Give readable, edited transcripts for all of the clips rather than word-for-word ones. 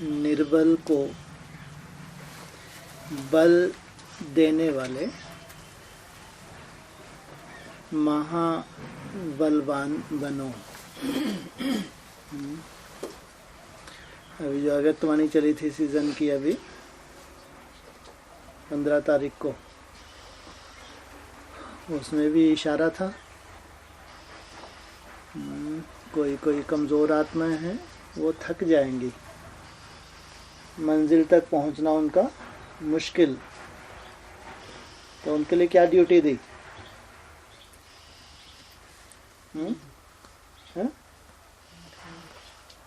निर्बल को बल देने वाले महाबलवान बनो। अभी जो अगस्तवाणी चली थी सीजन की, अभी 15 तारीख को, उसमें भी इशारा था कोई कोई कमज़ोर आत्माएं हैं, वो थक जाएंगी, मंजिल तक पहुंचना उनका मुश्किल, तो उनके लिए क्या ड्यूटी दी? है?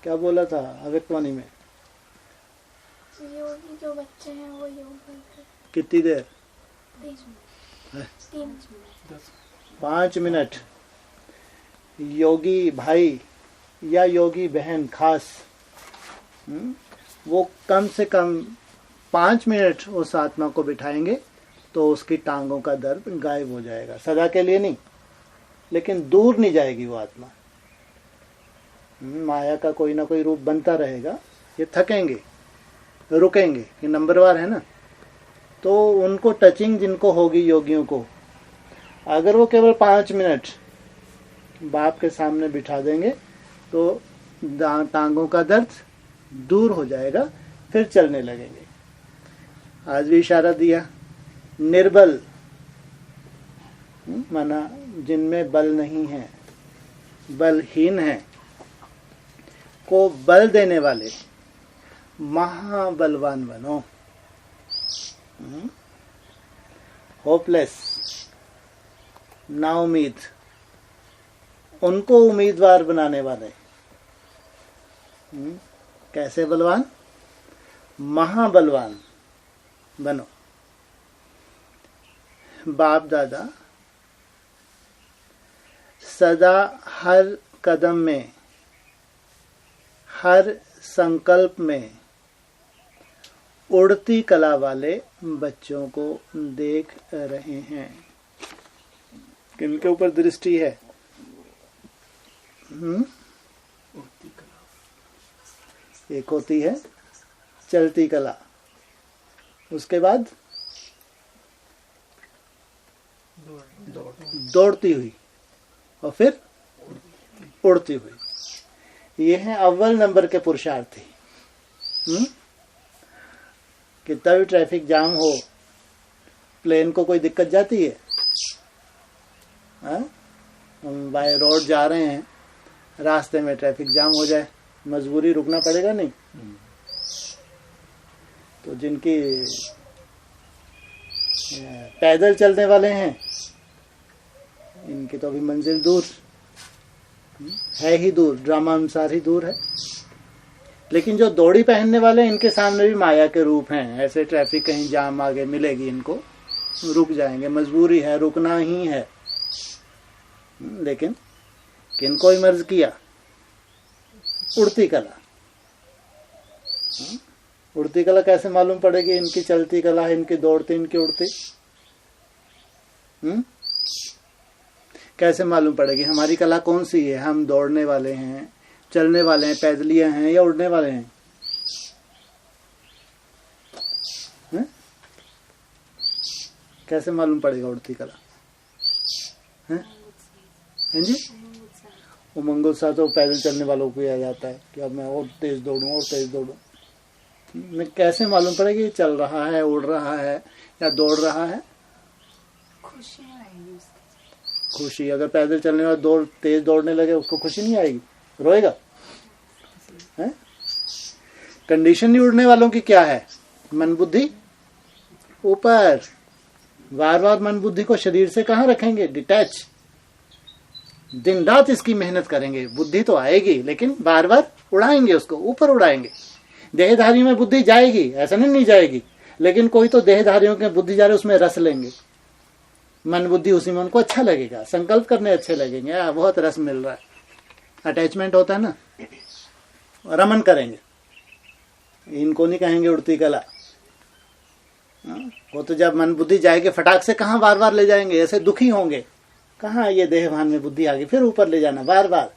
क्या बोला था अगस्तवाणी में? योगी जो बच्चे हैं वो योग करते हैं। कितनी देर? 5 मिनट। योगी भाई या योगी बहन खास, वो कम से कम 5 मिनट उस आत्मा को बिठाएंगे तो उसकी टांगों का दर्द गायब हो जाएगा। सदा के लिए नहीं, लेकिन दूर नहीं जाएगी वो आत्मा। माया का कोई ना कोई रूप बनता रहेगा, ये थकेंगे, रुकेंगे, कि नंबरवार है ना, तो उनको टचिंग जिनको होगी योगियों को, अगर वो केवल 5 मिनट बाप के सामने बिठा देंगे तो टांगों का दर्द दूर हो जाएगा, फिर चलने लगेंगे। आज भी इशारा दिया, निर्बल माना जिनमें बल नहीं है, बलहीन है, को बल देने वाले महाबलवान बनो। होपलेस, ना उम्मीद, उनको उम्मीदवार बनाने वाले। कैसे बलवान? महाबलवान बनो। बाप दादा सदा हर कदम में, हर संकल्प में उड़ती कला वाले बच्चों को देख रहे हैं। किनके ऊपर दृष्टि है? एक होती है चलती कला, उसके बाद दौड़ती हुई, और फिर उड़ती हुई। ये है अव्वल नंबर के पुरुषार्थी। कितना भी ट्रैफिक जाम हो, प्लेन को कोई दिक्कत जाती है? हम बाय रोड जा रहे हैं, रास्ते में ट्रैफिक जाम हो जाए, मजबूरी रुकना पड़ेगा नहीं? तो जिनकी पैदल चलने वाले हैं, इनकी तो अभी मंजिल दूर है ही दूर, ड्रामा अनुसार ही दूर है। लेकिन जो दौड़ी पहनने वाले, इनके सामने भी माया के रूप हैं। ऐसे ट्रैफिक कहीं जाम आगे मिलेगी, इनको रुक जाएंगे, मजबूरी है, रुकना ही है। लेकिन किनको इमर्ज किया? उड़ती कला। उड़ती कला कैसे मालूम पड़ेगी? इनकी चलती कला है, इनकी दौड़ती, इनकी उड़ती। कैसे मालूम पड़ेगी? हमारी कला कौन सी है? हम दौड़ने वाले हैं, चलने वाले हैं, पैदलिया हैं, या उड़ने वाले हैं? कैसे मालूम पड़ेगा उड़ती कला? हैं जी? उमंग उत्साह तो पैदल चलने वालों को आ जाता है कि अब मैं और तेज दौड़ूं और तेज दौड़ूं। मैं कैसे मालूम पड़ेगी चल रहा है, उड़ रहा है या दौड़ रहा है? खुशी। अगर पैदल चलने वाला तेज दौड़ने लगे, उसको खुशी नहीं आएगी? रोएगा? है? कंडीशन नहीं उड़ने वालों की क्या है? मन बुद्धि ऊपर। बार बार मन बुद्धि को शरीर से कहाँ रखेंगे? डिटैच। दिन रात इसकी मेहनत करेंगे, बुद्धि तो आएगी, लेकिन बार बार उड़ाएंगे, उसको ऊपर उड़ाएंगे। देहधारी में बुद्धि जाएगी, ऐसा नहीं जाएगी, लेकिन कोई तो देहधारियों के बुद्धि जा रहे, उसमें रस लेंगे। मन बुद्धि उसी में उनको अच्छा लगेगा, संकल्प करने अच्छे लगेंगे, बहुत रस मिल रहा है, अटैचमेंट होता है ना, रमन करेंगे। इनको नहीं कहेंगे उड़ती कला। वो तो जब मन बुद्धि जाएगी, फटाक से कहाँ बार बार ले जाएंगे, ऐसे दुखी होंगे, कहाँ ये देहभान में बुद्धि आ गई, फिर ऊपर ले जाना बार बार।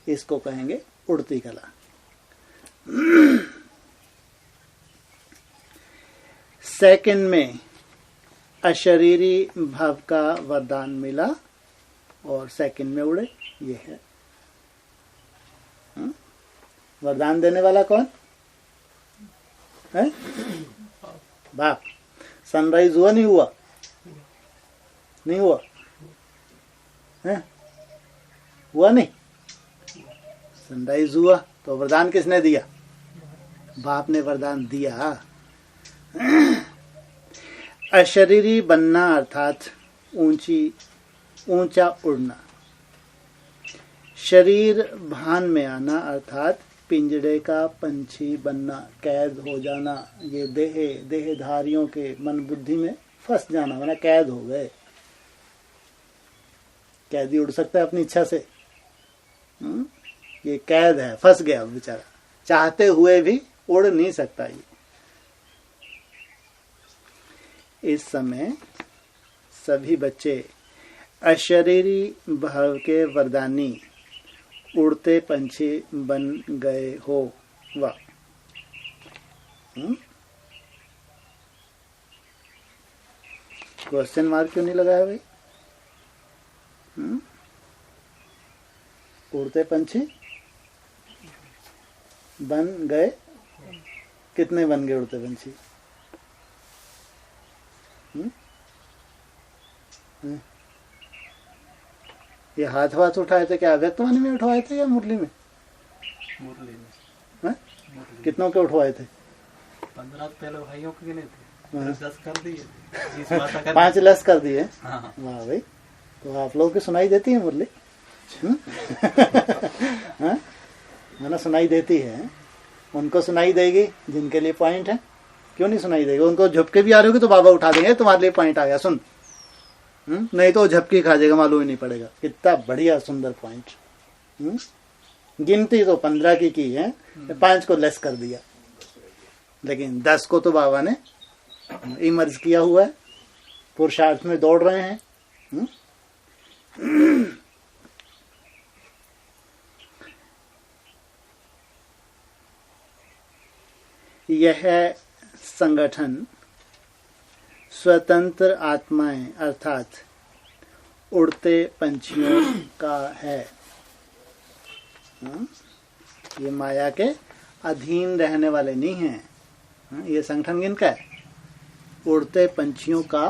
इसको कहेंगे उड़ती कला। सेकंड में अशरीरी भाव का वरदान मिला और सेकंड में उड़े। ये है वरदान देने वाला कौन है? बाप। सनराइज हुआ नहीं हुआ? नहीं हुआ है? हुआ नहीं? सनराइज हुआ तो वरदान किसने दिया? बाप ने वरदान दिया। अशरीरी बनना अर्थात ऊंचा उड़ना। शरीर भान में आना अर्थात पिंजड़े का पंछी बनना, कैद हो जाना। ये देहधारियों के मन बुद्धि में फंस जाना, वरना कैद हो गए। कैदी उड़ सकता है अपनी इच्छा से? ये कैद है, फंस गया बेचारा, चाहते हुए भी उड़ नहीं सकता। ये इस समय सभी बच्चे अशरीरी भाव के वरदानी उड़ते पंछी बन गए हो। वाह। क्वेश्चन मार्क क्यों नहीं लगाया भाई? उड़ते पंछी बन गए। कितने बन गए उड़ते पंछी? ये हाथ उठाए थे क्या? अव्यक्तवाणी में उठवाए थे या मुरली में? मुरली में। कितनों के उठवाए थे? 15 पहले भाइयों के गिने थे, 10 कर दिए, 5 लेस कर दिए। हाँ। वाह भाई, तो आप लोगों की सुनाई देती है मुरली? ना सुनाई देती है। उनको सुनाई देगी जिनके लिए पॉइंट है। क्यों नहीं सुनाई देगी? उनको झपके भी आ रहे होगी तो बाबा उठा देंगे, तुम्हारे लिए पॉइंट आ गया सुन। नहीं तो झपकी खा जाएगा, मालूम ही नहीं पड़ेगा। कितना बढ़िया सुंदर पॉइंट। गिनती तो 15 की है, 5 को लेस कर दिया, लेकिन 10 को तो बाबा ने इमर्ज किया हुआ है, पुरुषार्थ में दौड़ रहे हैं। यह संगठन स्वतंत्र आत्माएं अर्थात उड़ते पंछियों का है। ये माया के अधीन रहने वाले नहीं हैं। ये संगठन किनका है? उड़ते पंछियों का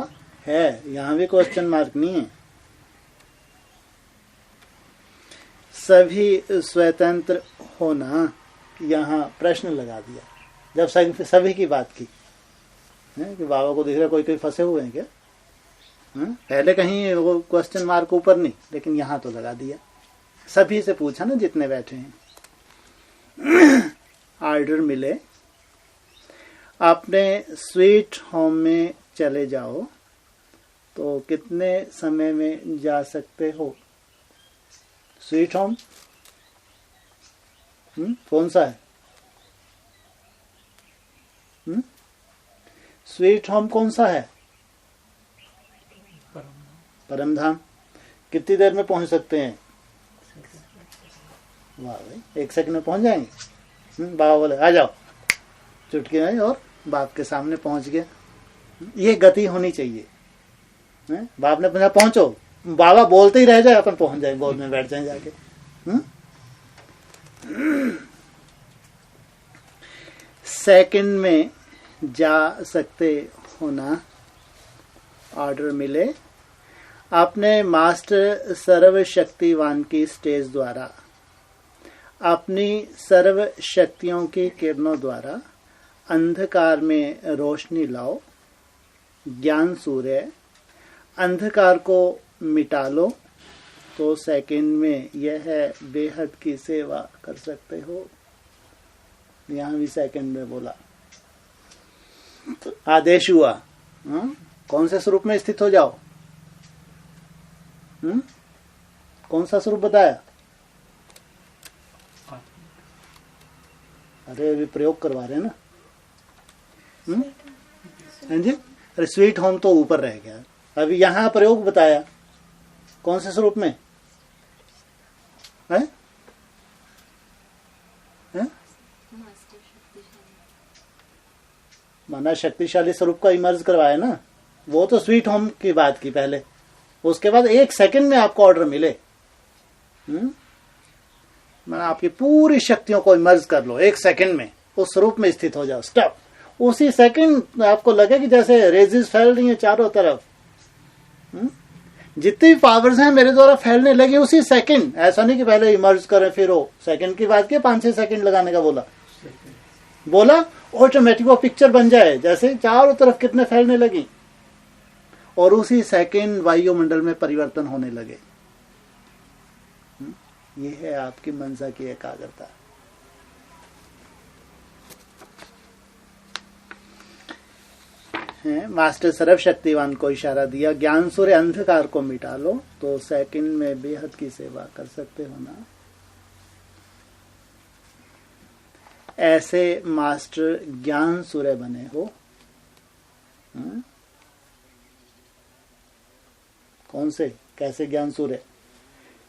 है। यहां भी क्वेश्चन मार्क नहीं है। सभी स्वतंत्र होना, यहां प्रश्न लगा दिया जब सभी की बात की कि बाबा को दिख रहा कोई फंसे हुए हैं क्या? पहले कहीं वो क्वेश्चन मार्क ऊपर नहीं, लेकिन यहां तो लगा दिया। सभी से पूछा ना जितने बैठे हैं। ऑर्डर मिले, अपने स्वीट होम में चले जाओ तो कितने समय में जा सकते हो? स्वीट होम कौन सा है? स्वीट होम कौन सा है? परम धाम। कितनी देर में पहुंच सकते हैं? वाह भाई, 1 सेकंड में पहुंच जाएंगे। बाबा बोले आ जाओ, चुटकी में और बाप के सामने पहुंच गए। ये गति होनी चाहिए। बाप ने पूछा पहुंचो, बाबा बोलते ही रह जाए, अपन पहुंच जाए, गोद में बैठ जाए जाके। सेकंड में जा सकते होना, ऑर्डर मिले, अपने मास्टर सर्वशक्तिवान की स्टेज द्वारा अपनी सर्व शक्तियों की किरणों द्वारा अंधकार में रोशनी लाओ। ज्ञान सूर्य, अंधकार को मिटा लो तो सेकंड में यह बेहद की सेवा कर सकते हो। यहां भी सेकंड में बोला, आदेश हुआ। कौन से स्वरूप में स्थित हो जाओ? कौन सा स्वरूप बताया? अरे अभी प्रयोग करवा रहे हैं ना। हाँ जी, अरे स्वीट होम तो ऊपर रह गया। अभी यहाँ प्रयोग बताया, कौन से स्वरूप में है? माना शक्तिशाली स्वरूप का इमर्ज करवाया ना, वो तो स्वीट होम की बात की पहले, उसके बाद 1 सेकंड में आपको ऑर्डर मिले। माना आपकी पूरी शक्तियों को इमर्ज कर लो 1 सेकंड में, उस स्वरूप में स्थित हो जाओ, स्टॉप। उसी सेकंड आपको लगे कि जैसे रेजिस फैल रही है चारों तरफ, जितनी भी पावर्स हैं मेरे द्वारा फैलने लगी उसी सेकंड। ऐसा नहीं कि पहले इमर्ज करें फिर हो, सेकंड की बात की, 5-6 सेकंड लगाने का बोला ऑटोमेटिक वो पिक्चर बन जाए जैसे चारों तरफ कितने फैलने लगी, और उसी सेकंड वायुमंडल में परिवर्तन होने लगे। ये है आपकी मनसा की एकाग्रता। मास्टर सर्वशक्तिवान को इशारा दिया, ज्ञान सूर्य अंधकार को मिटा लो तो सेकंड में बेहद की सेवा कर सकते हो ना। ऐसे मास्टर ज्ञान सूर्य बने हो। कौन से, कैसे ज्ञान सूर्य?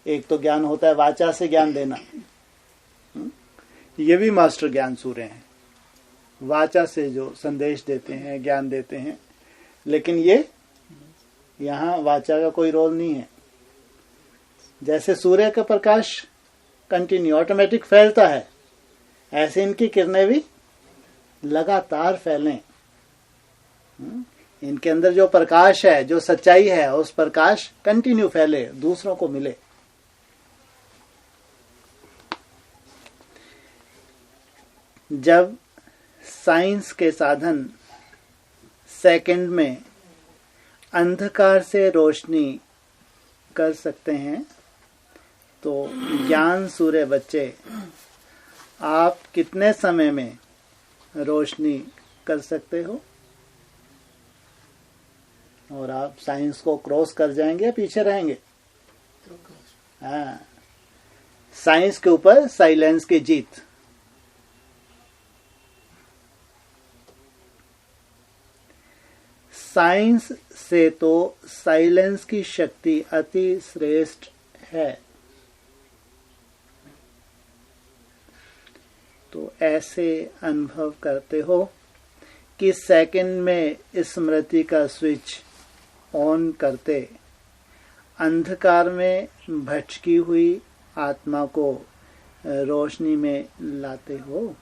एक तो ज्ञान होता है वाचा से ज्ञान देना, ये भी मास्टर ज्ञान सूर्य हैं, वाचा से जो संदेश देते हैं, ज्ञान देते हैं। लेकिन ये यहाँ वाचा का कोई रोल नहीं है। जैसे सूर्य का प्रकाश कंटिन्यू ऑटोमेटिक फैलता है, ऐसे इनकी किरणें भी लगातार फैलें। इनके अंदर जो प्रकाश है, जो सच्चाई है, उस प्रकाश कंटिन्यू फैले, दूसरों को मिले। जब साइंस के साधन सेकंड में अंधकार से रोशनी कर सकते हैं, तो ज्ञान सूर्य बच्चे आप कितने समय में रोशनी कर सकते हो? और आप साइंस को क्रॉस कर जाएंगे या पीछे रहेंगे? हाँ, साइंस के ऊपर साइलेंस की जीत। साइंस से तो साइलेंस की शक्ति अति श्रेष्ठ है। तो ऐसे अनुभव करते हो कि सेकंड में स्मृति का स्विच ऑन करते अंधकार में भटकी हुई आत्मा को रोशनी में लाते हो।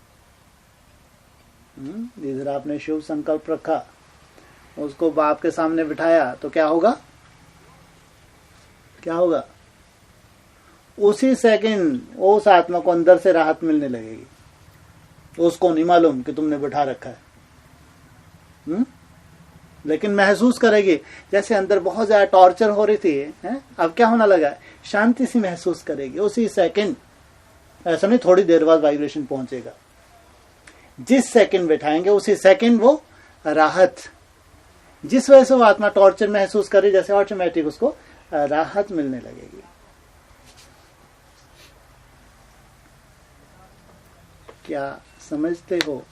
इधर आपने शुभ संकल्प रखा, उसको बाप के सामने बिठाया, तो क्या होगा? क्या होगा? उसी सेकंड उस आत्मा को अंदर से राहत मिलने लगेगी। उसको नहीं मालूम कि तुमने बिठा रखा है, लेकिन महसूस करेगी जैसे अंदर बहुत ज्यादा टॉर्चर हो रही थी, अब क्या होने लगा, शांति सी महसूस करेगी उसी सेकंड। ऐसा नहीं थोड़ी देर बाद वाइब्रेशन पहुंचेगा, जिस सेकंड बैठाएंगे उसी सेकंड वो राहत, जिस वजह से वो आत्मा टॉर्चर महसूस करे, जैसे ऑटोमेटिक उसको राहत मिलने लगेगी। क्या समझते हो?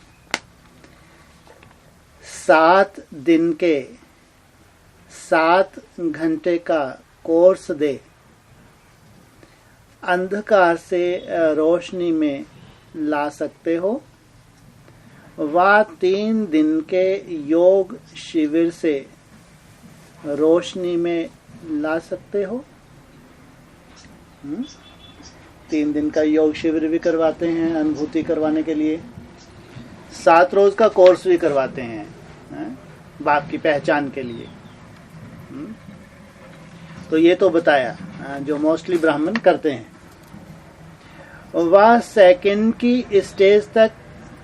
7 दिन के 7 घंटे का कोर्स दे अंधकार से रोशनी में ला सकते हो, वह 3 दिन के योग शिविर से रोशनी में ला सकते हो। 3 दिन का योग शिविर भी करवाते हैं अनुभूति करवाने के लिए, 7 रोज का कोर्स भी करवाते हैं बाप की पहचान के लिए। तो ये तो बताया जो मोस्टली ब्राह्मण करते हैं। वह सेकंड की स्टेज तक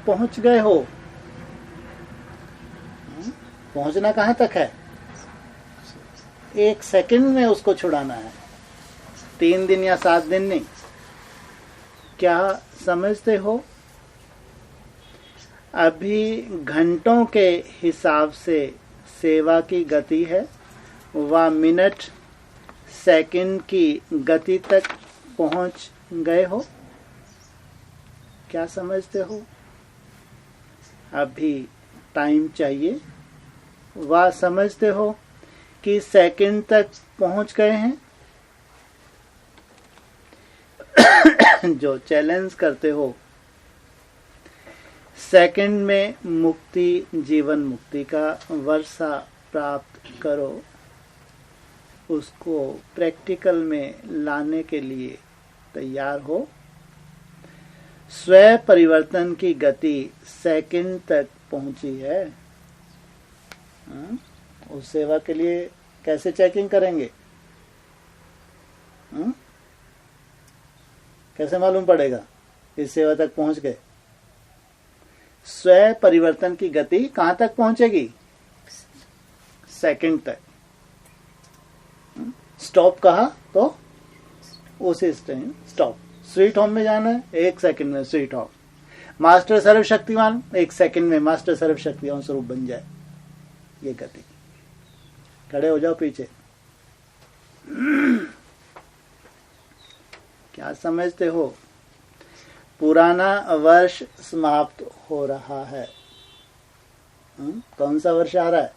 पहुंच गए हो। पहुंचना कहां तक है? 1 सेकंड में उसको छुड़ाना है, 3 दिन या 7 दिन नहीं। क्या समझते हो? अभी घंटों के हिसाब से सेवा की गति है, वह मिनट सेकंड की गति तक पहुंच गए हो। क्या समझते हो? अभी टाइम चाहिए, वह समझते हो कि सेकंड तक पहुंच गए हैं। जो चैलेंज करते हो सेकंड में मुक्ति, जीवन मुक्ति का वर्षा प्राप्त करो, उसको प्रैक्टिकल में लाने के लिए तैयार हो। स्वयं परिवर्तन की गति सेकंड तक पहुंची है। उस सेवा के लिए कैसे चेकिंग करेंगे? कैसे मालूम पड़ेगा इस सेवा तक पहुंच गए? स्वयं परिवर्तन की गति कहां तक पहुंचेगी? सेकंड तक। स्टॉप कहा तो उसी टाइम स्टॉप। स्वीट होम में जाना है, 1 सेकंड में स्वीट होम। मास्टर सर्वशक्तिमान, 1 सेकंड में मास्टर सर्वशक्तिमान स्वरूप बन जाए। ये गति। खड़े हो जाओ पीछे। क्या समझते हो? पुराना वर्ष समाप्त हो रहा है। कौन सा वर्ष आ रहा है?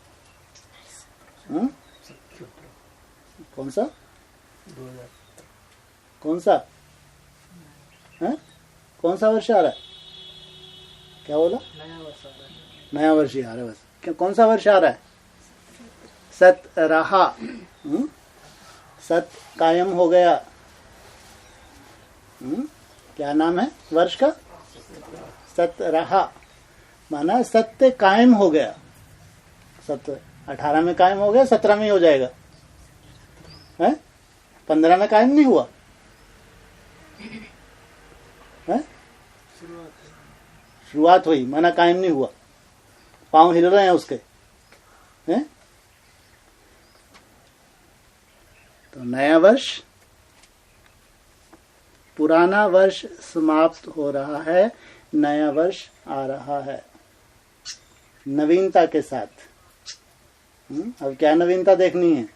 कौन सा? 2000। कौन सा है? कौन सा वर्ष आ रहा है? क्या बोला? नया वर्ष आ रहा है। नया वर्ष ही आ रहा है बस। कौन सा वर्ष आ रहा है? सत रहा। सत कायम हो गया। क्या नाम है वर्ष का? सत रहा, माना सत्य कायम हो गया। सत्य 18 में कायम हो गया, 17 में ही हो जाएगा है? 15 में कायम नहीं हुआ है? शुरुआत हुई, माना कायम नहीं हुआ। पांव हिल रहे हैं उसके हैं? तो नया वर्ष, पुराना वर्ष समाप्त हो रहा है, नया वर्ष आ रहा है नवीनता के साथ। अब क्या नवीनता देखनी है?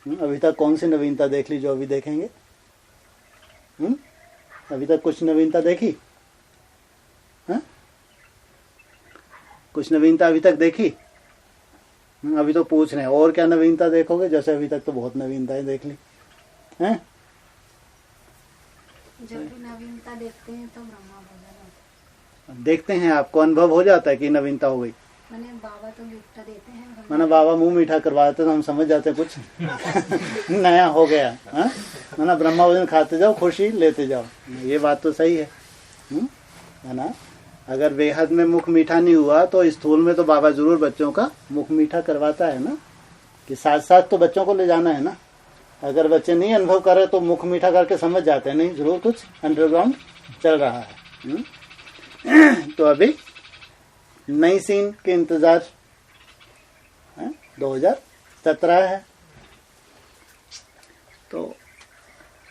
अभी तक कौन सी नवीनता देख ली जो अभी देखेंगे? अभी तक कुछ नवीनता देखी? कुछ नवीनता अभी तक देखी? अभी तो पूछ रहे हैं और क्या नवीनता देखोगे? जैसे अभी तक तो बहुत नवीनताएं देख ली हैं। जब भी नवीनता देखते हैं तो ब्रह्मा भोजन देखते हैं, आपको अनुभव हो जाता है कि नवीनता हो गई। मैंने बाबा तो गिफ्ट देते हैं, मैंने बाबा मुंह मीठा करवाते तो हम समझ जाते कुछ नया हो गया। मैंने ब्रह्मा भोजन खाते जाओ, खुशी लेते जाओ। ये बात तो सही है ना? अगर बेहद में मुख मीठा नहीं हुआ तो स्थूल में तो बाबा जरूर बच्चों का मुख मीठा करवाता है ना, कि साथ साथ तो बच्चों को ले जाना है ना। अगर बच्चे नहीं अनुभव कर रहे तो मुख मीठा करके समझ जाते हैं नहीं जरूर कुछ अंडरग्राउंड चल रहा है। तो अभी नई सीन के इंतजार 2017 है। तो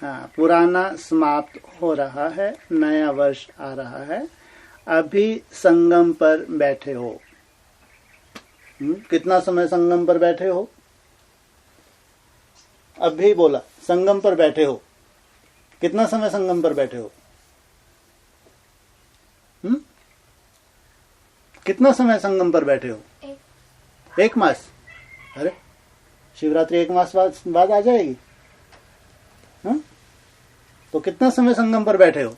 हाँ, पुराना समाप्त हो रहा है, नया वर्ष आ रहा है। अभी संगम पर बैठे हो। कितना समय संगम पर बैठे हो? अभी बोला संगम पर बैठे हो। कितना समय संगम पर बैठे हो? कितना समय संगम पर बैठे हो? 1 मास। अरे शिवरात्रि 1 मास बाद आ जाएगी। तो कितना समय संगम पर बैठे हो?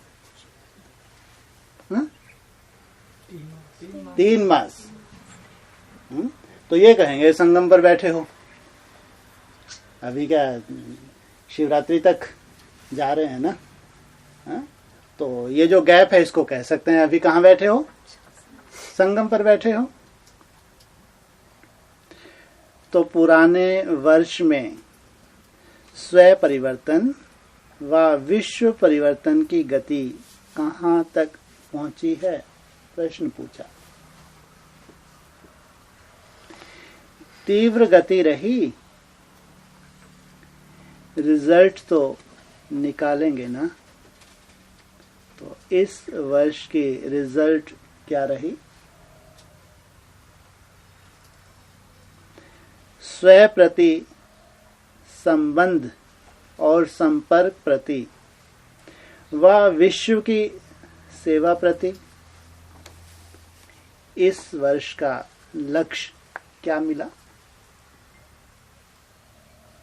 3 मास। तो ये कहेंगे संगम पर बैठे हो। अभी क्या शिवरात्रि तक जा रहे हैं ना? तो ये जो गैप है इसको कह सकते हैं अभी कहाँ बैठे हो? संगम पर बैठे हो। तो पुराने वर्ष में स्वयं परिवर्तन व विश्व परिवर्तन की गति कहाँ तक पहुंची है? प्रश्न पूछा। तीव्र गति रही, रिजल्ट तो निकालेंगे ना। तो इस वर्ष की रिजल्ट क्या रही? स्वयं प्रति संबंध और संपर्क प्रति व विश्व की सेवा प्रति इस वर्ष का लक्ष्य क्या मिला?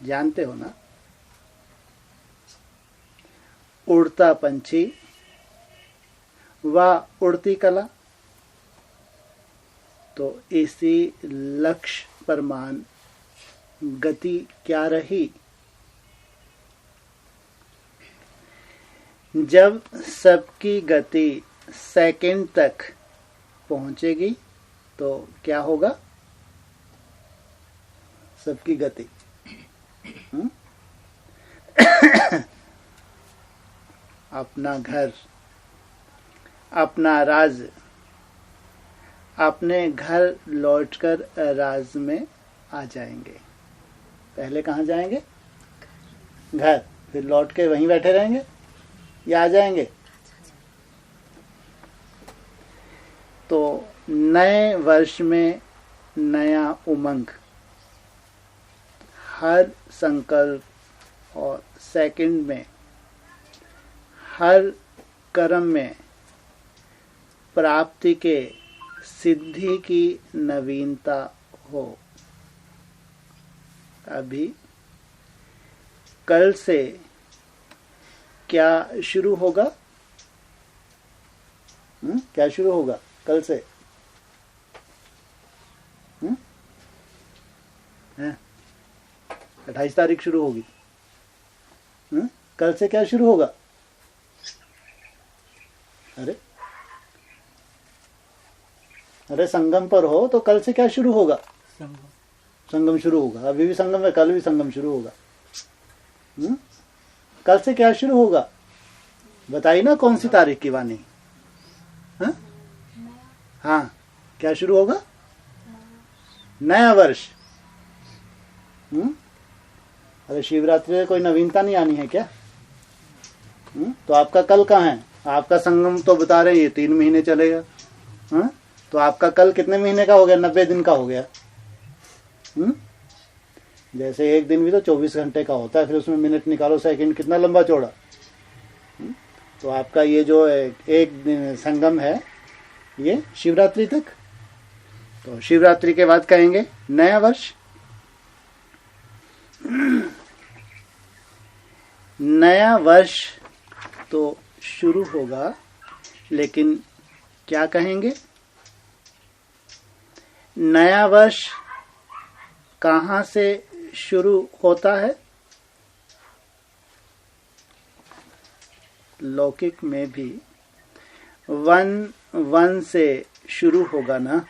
जानते हो ना? उड़ता पंछी व उड़ती कला। तो इसी लक्ष्य प्रमाण गति क्या रही? जब सबकी गति सेकंड तक पहुंचेगी तो क्या होगा? सबकी गति अपना घर, अपना राज, अपने घर लौटकर राज में आ जाएंगे। पहले कहाँ जाएंगे? घर, फिर लौट के वहीं बैठे रहेंगे या आ जाएंगे? तो नए वर्ष में नया उमंग, हर संकल्प और सेकंड में, हर कर्म में प्राप्ति के सिद्धि की नवीनता हो। अभी कल से क्या शुरू होगा? क्या शुरू होगा कल से? 28 तारीख शुरू होगी। कल से क्या शुरू होगा? अरे संगम पर हो तो कल से क्या शुरू होगा? संगम शुरू होगा। अभी भी संगम है, कल भी संगम शुरू होगा। कल से क्या शुरू होगा? बताइए ना, कौन सी तारीख की वाणी? हाँ, क्या शुरू होगा? नया वर्ष। अरे शिवरात्रि में कोई नवीनता नहीं आनी है क्या? तो आपका कल कहाँ है? आपका संगम तो बता रहे हैं ये 3 महीने चलेगा। तो आपका कल कितने महीने का हो गया? 90 दिन का हो गया। जैसे एक दिन भी तो 24 घंटे का होता है, फिर उसमें मिनट निकालो, सेकंड कितना लंबा चौड़ा। तो आपका ये जो एक दिन संगम है ये शिवरात्रि तक। तो शिवरात्रि के बाद कहेंगे नया वर्ष। नया वर्ष तो शुरू होगा, लेकिन क्या कहेंगे? नया वर्ष कहाँ से शुरू होता है? लौकिक में भी 1 से शुरू होगा ना?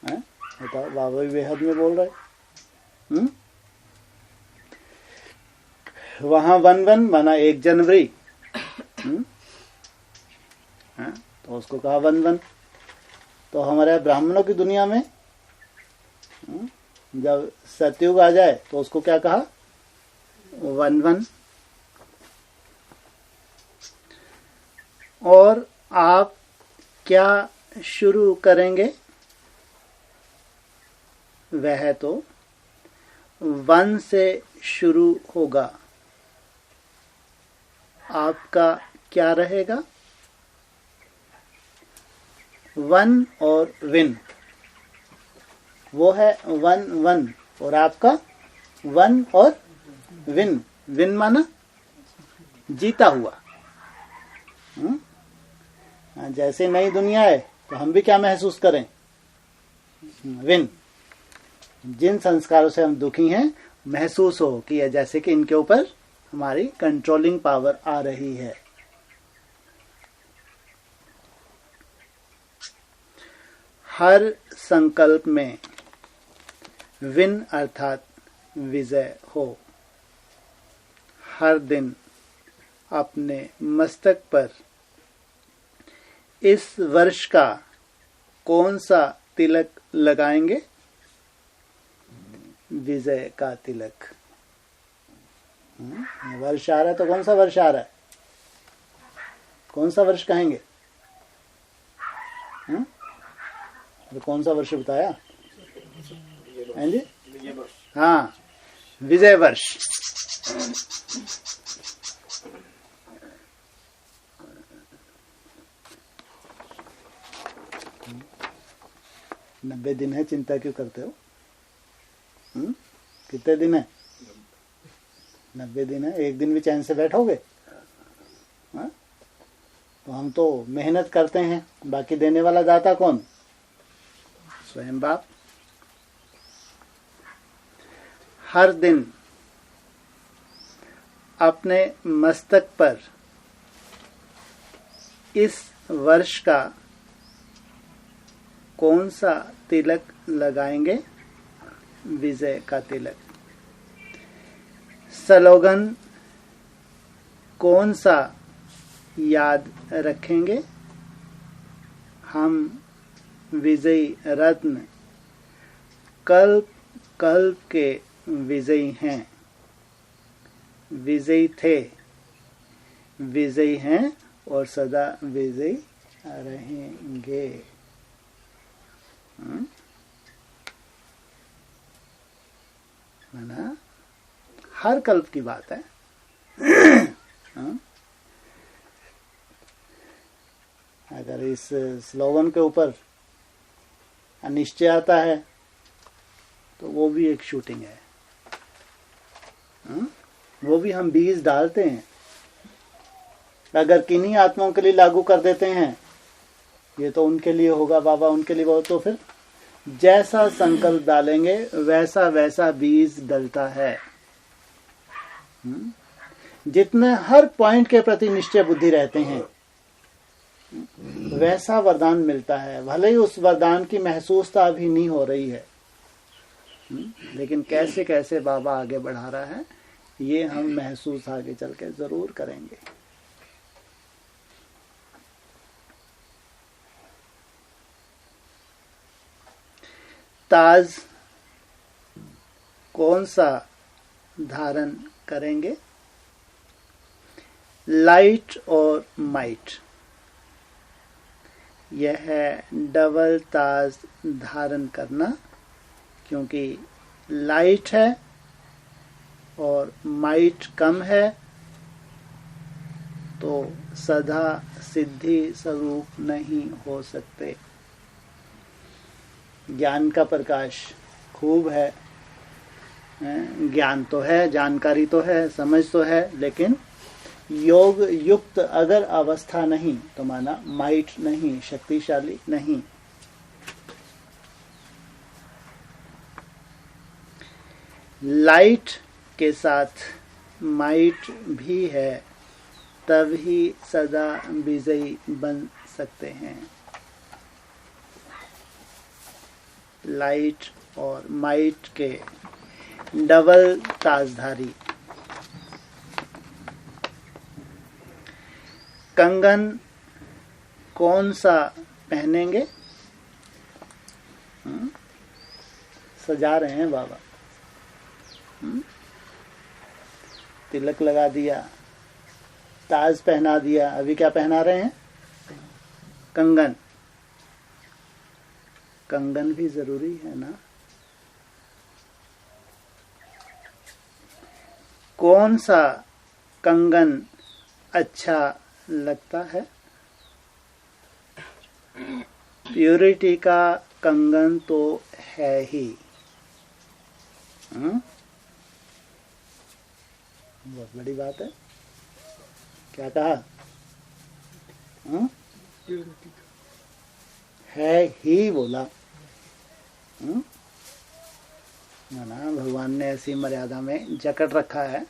बताओ, बाबा बेहद में बोल रहे। वहां 1 माना 1 जनवरी। तो उसको कहा 1 तो हमारे ब्राह्मणों की दुनिया में जब सतयुग आ जाए तो उसको क्या कहा? 1 और आप क्या शुरू करेंगे? वह तो 1 से शुरू होगा। आपका क्या रहेगा? 1 और विन। वो है 1 और आपका 1 और विन। विन माना जीता हुआ। जैसे नई दुनिया है तो हम भी क्या महसूस करें? विन। जिन संस्कारों से हम दुखी हैं, महसूस हो कि जैसे कि इनके ऊपर हमारी कंट्रोलिंग पावर आ रही है। हर संकल्प में विन अर्थात विजय हो। हर दिन अपने मस्तक पर इस वर्ष का कौन सा तिलक लगाएंगे? विजय का तिलक। वर्ष आ रहा है तो कौन सा वर्ष आ रहा है? कौन सा वर्ष कहेंगे? तो कौन सा वर्ष बताया? हैं जी? हाँ, विजय वर्ष। नब्बे दिन है, चिंता क्यों करते हो? कितने दिन है? 90 दिन है। एक दिन भी चैन से बैठोगे? तो हम तो मेहनत करते हैं, बाकी देने वाला दाता कौन? स्वयं बाप। हर दिन अपने मस्तक पर इस वर्ष का कौन सा तिलक लगाएंगे? विजय का तिलक। स्लोगन कौन सा याद रखेंगे? हम विजयी रत्न कल्प कल्प के विजयी हैं, विजयी थे, विजयी हैं और सदा विजयी रहेंगे। ना हर कल्प की बात है। अगर इस स्लोगन के ऊपर अनिश्चय आता है तो वो भी एक शूटिंग है। वो भी हम बीज डालते हैं। अगर किन्हीं आत्माओं के लिए लागू कर देते हैं, ये तो उनके लिए होगा बाबा, उनके लिए वो, तो फिर जैसा संकल्प डालेंगे वैसा वैसा बीज डलता है। जितने हर पॉइंट के प्रति निश्चय बुद्धि रहते हैं वैसा वरदान मिलता है। भले ही उस वरदान की महसूसता अभी नहीं हो रही है, लेकिन कैसे कैसे बाबा आगे बढ़ा रहा है ये हम महसूस आगे चल के जरूर करेंगे। ताज कौन सा धारण करेंगे? लाइट और माइट। यह है डबल ताज धारण करना, क्योंकि लाइट है और माइट कम है तो सदा सिद्धि स्वरूप नहीं हो सकते। ज्ञान का प्रकाश खूब है, ज्ञान तो है, जानकारी तो है, समझ तो है, लेकिन योग युक्त अगर अवस्था नहीं तो माना माइट नहीं, शक्तिशाली नहीं। लाइट के साथ माइट भी है, तभी सदा विजयी बन सकते हैं। लाइट और माइट के डबल ताजधारी। कंगन कौन सा पहनेंगे? सजा रहे हैं बाबा। तिलक लगा दिया, ताज पहना दिया, अभी क्या पहना रहे हैं? कंगन। कंगन भी जरूरी है ना। कौन सा कंगन अच्छा लगता है? प्योरिटी का कंगन तो है ही। बहुत बड़ी बात है। क्या कहा? है ही बोला। ना भगवान ने ऐसी मर्यादा में जकड़ रखा है,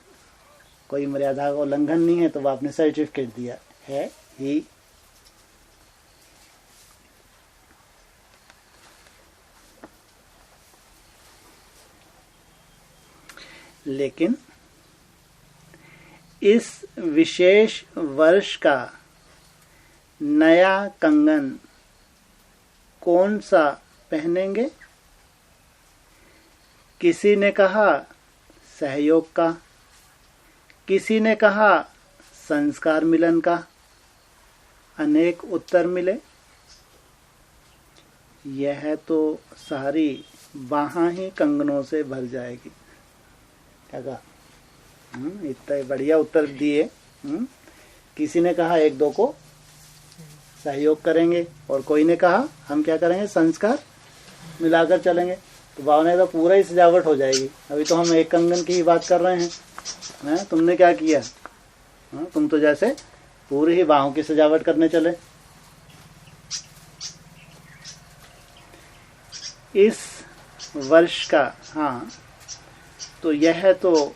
कोई मर्यादा का उल्लंघन नहीं है, तो वो आपने सर्टिफिकेट दिया है ही। लेकिन इस विशेष वर्ष का नया कंगन कौन सा पहनेंगे? किसी ने कहा सहयोग का, किसी ने कहा संस्कार मिलन का। अनेक उत्तर मिले। यह तो सारी वहां ही कंगनों से भर जाएगी। क्या कहा? इतना बढ़िया उत्तर दिए। किसी ने कहा एक दो को सहयोग करेंगे और कोई ने कहा हम क्या करेंगे, संस्कार मिलाकर चलेंगे। तो बाबा ने तो पूरा ही सजावट हो जाएगी। अभी तो हम एक कंगन की ही बात कर रहे हैं। तुमने क्या किया? तुम तो जैसे पूरी ही बाहों की सजावट करने चले। इस वर्ष का, हाँ, तो यह तो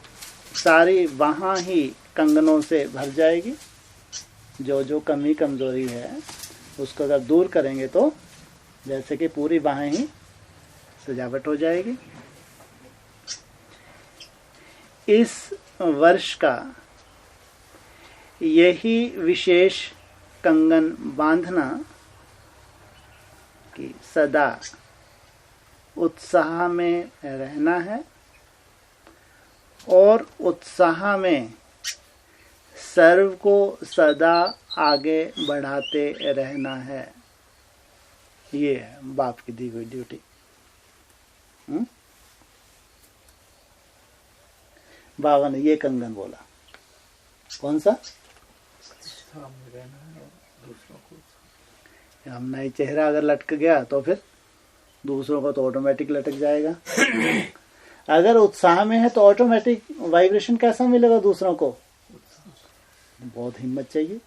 सारी वहाँ ही कंगनों से भर जाएगी। जो जो कमी कमजोरी है उसको अगर दूर करेंगे तो जैसे कि पूरी बाहें ही सजावट हो जाएगी। इस वर्ष का यही विशेष कंगन बांधना कि सदा उत्साह में रहना है और उत्साह में सर्व को सदा आगे बढ़ाते रहना है। ये है बाप की दी हुई ड्यूटी। बाबा ने ये कंगन बोला। कौन सा? सामने रहना है और दूसरों को। हमने ही चेहरा अगर लटक गया तो फिर दूसरों को तो ऑटोमेटिक लटक जाएगा। अगर उत्साह में है तो ऑटोमेटिक वाइब्रेशन कैसा मिलेगा दूसरों को? बहुत हिम्मत चाहिए।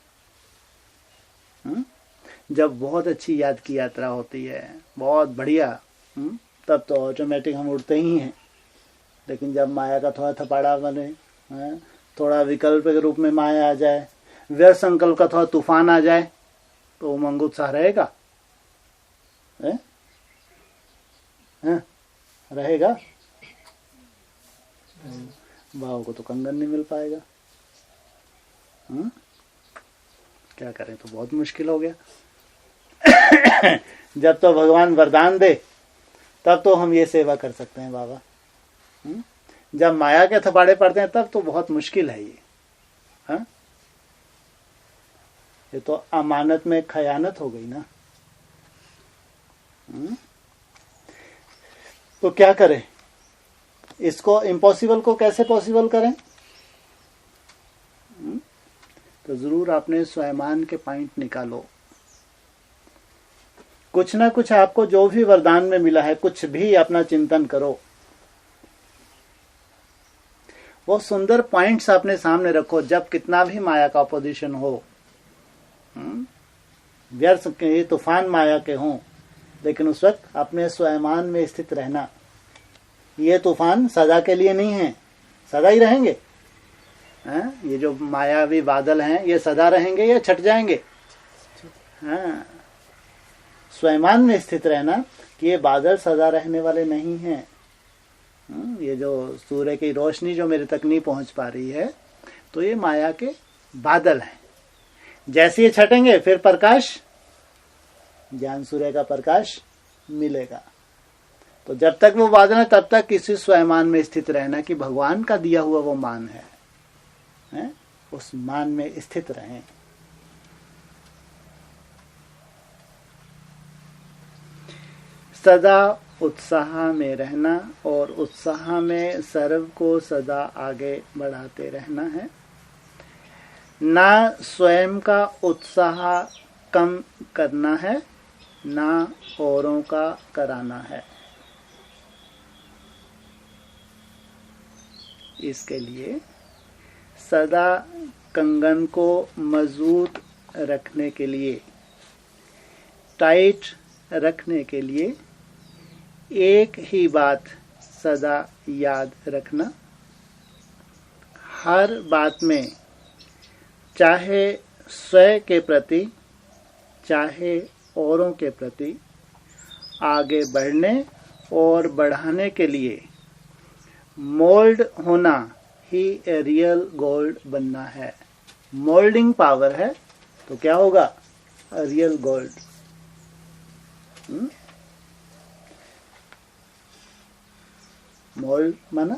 जब बहुत अच्छी याद की यात्रा होती है, बहुत बढ़िया, तब तो ऑटोमेटिक हम उड़ते ही हैं। लेकिन जब माया का थोड़ा थपाड़ा बने, थोड़ा विकल्प के रूप में माया आ जाए, व्यर्थ संकल्प का थोड़ा तूफान आ जाए, तो उमंग उत्साह रहेगा? रहेगा? भाव को तो कंगन नहीं मिल पाएगा। क्या करें, तो बहुत मुश्किल हो गया। जब तो भगवान वरदान दे तब तो हम ये सेवा कर सकते हैं बाबा। जब माया के थपाड़े पड़ते हैं तब तो बहुत मुश्किल है ये। हाँ, ये तो अमानत में खयानत हो गई ना। तो क्या करें? इसको इम्पॉसिबल को कैसे पॉसिबल करें? तो जरूर आपने स्वयमान के पॉइंट निकालो। कुछ ना कुछ आपको जो भी वरदान में मिला है, कुछ भी अपना चिंतन करो। वो सुंदर पॉइंट्स अपने सामने रखो। जब कितना भी माया का अपोजिशन हो, व्यर्थ के तूफान माया के हों, लेकिन उस वक्त अपने स्वयमान में स्थित रहना। ये तूफान सदा के लिए नहीं है, सदा ही रहेंगे। ये जो मायावी बादल हैं ये सदा रहेंगे या छट जाएंगे? हाँ, स्वयमान में स्थित रहना कि ये बादल सदा रहने वाले नहीं हैं। ये जो सूर्य की रोशनी जो मेरे तक नहीं पहुंच पा रही है, तो ये माया के बादल हैं। जैसे ये छटेंगे फिर प्रकाश, ज्ञान सूर्य का प्रकाश मिलेगा। तो जब तक वो बादल है तब तक किसी स्वयमान में स्थित रहना कि भगवान का दिया हुआ वो मान है, उस मान में स्थित रहें। सदा उत्साह में रहना और उत्साह में सर्व को सदा आगे बढ़ाते रहना है। ना स्वयं का उत्साह कम करना है, ना औरों का कराना है। इसके लिए सदा कंगन को मजबूत रखने के लिए, टाइट रखने के लिए एक ही बात सदा याद रखना। हर बात में, चाहे स्वयं के प्रति चाहे औरों के प्रति, आगे बढ़ने और बढ़ाने के लिए मोल्ड होना ही रियल गोल्ड बनना है। मोल्डिंग पावर है तो क्या होगा? Real gold. मोल्ड माना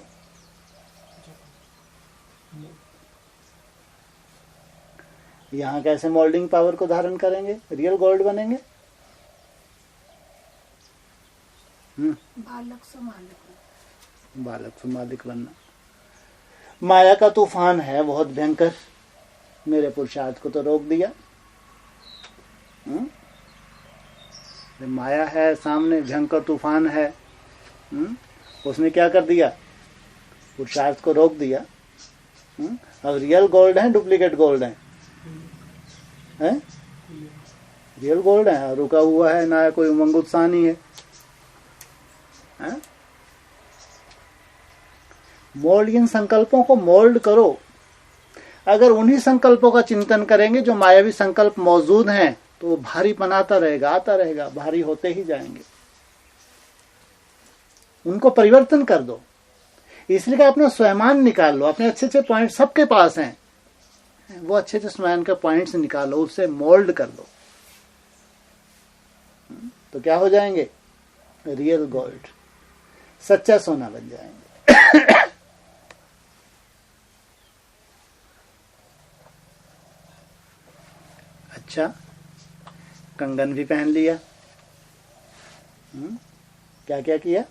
यहाँ कैसे मोल्डिंग पावर को धारण करेंगे, रियल गोल्ड बनेंगे? बालक से मालिक, बालक से मालिक बनना। माया का तूफान है बहुत भयंकर, मेरे पुरुषार्थ को तो रोक दिया। माया है सामने, भयंकर तूफान है, उसने क्या कर दिया? पुरुषार्थ को रोक दिया। अब रियल गोल्ड है, डुप्लीकेट गोल्ड है? है, रियल गोल्ड है, रुका हुआ है, ना कोई उमंग उत्साह नहीं है, हैं? मोल्ड, इन संकल्पों को मोल्ड करो। अगर उन्हीं संकल्पों का चिंतन करेंगे जो मायावी संकल्प मौजूद हैं, तो वो भारी बनाता रहेगा, आता रहेगा, भारी होते ही जाएंगे। उनको परिवर्तन कर दो। इसलिए कि अपना स्वयमान निकाल लो, अपने अच्छे अच्छे पॉइंट सबके पास हैं, वो अच्छे अच्छे स्वयं के पॉइंट्स निकालो, उससे मोल्ड कर दो, तो क्या हो जाएंगे? रियल गोल्ड, सच्चा सोना बन जाएंगे। अच्छा, कंगन भी पहन लिया, क्या क्या किया?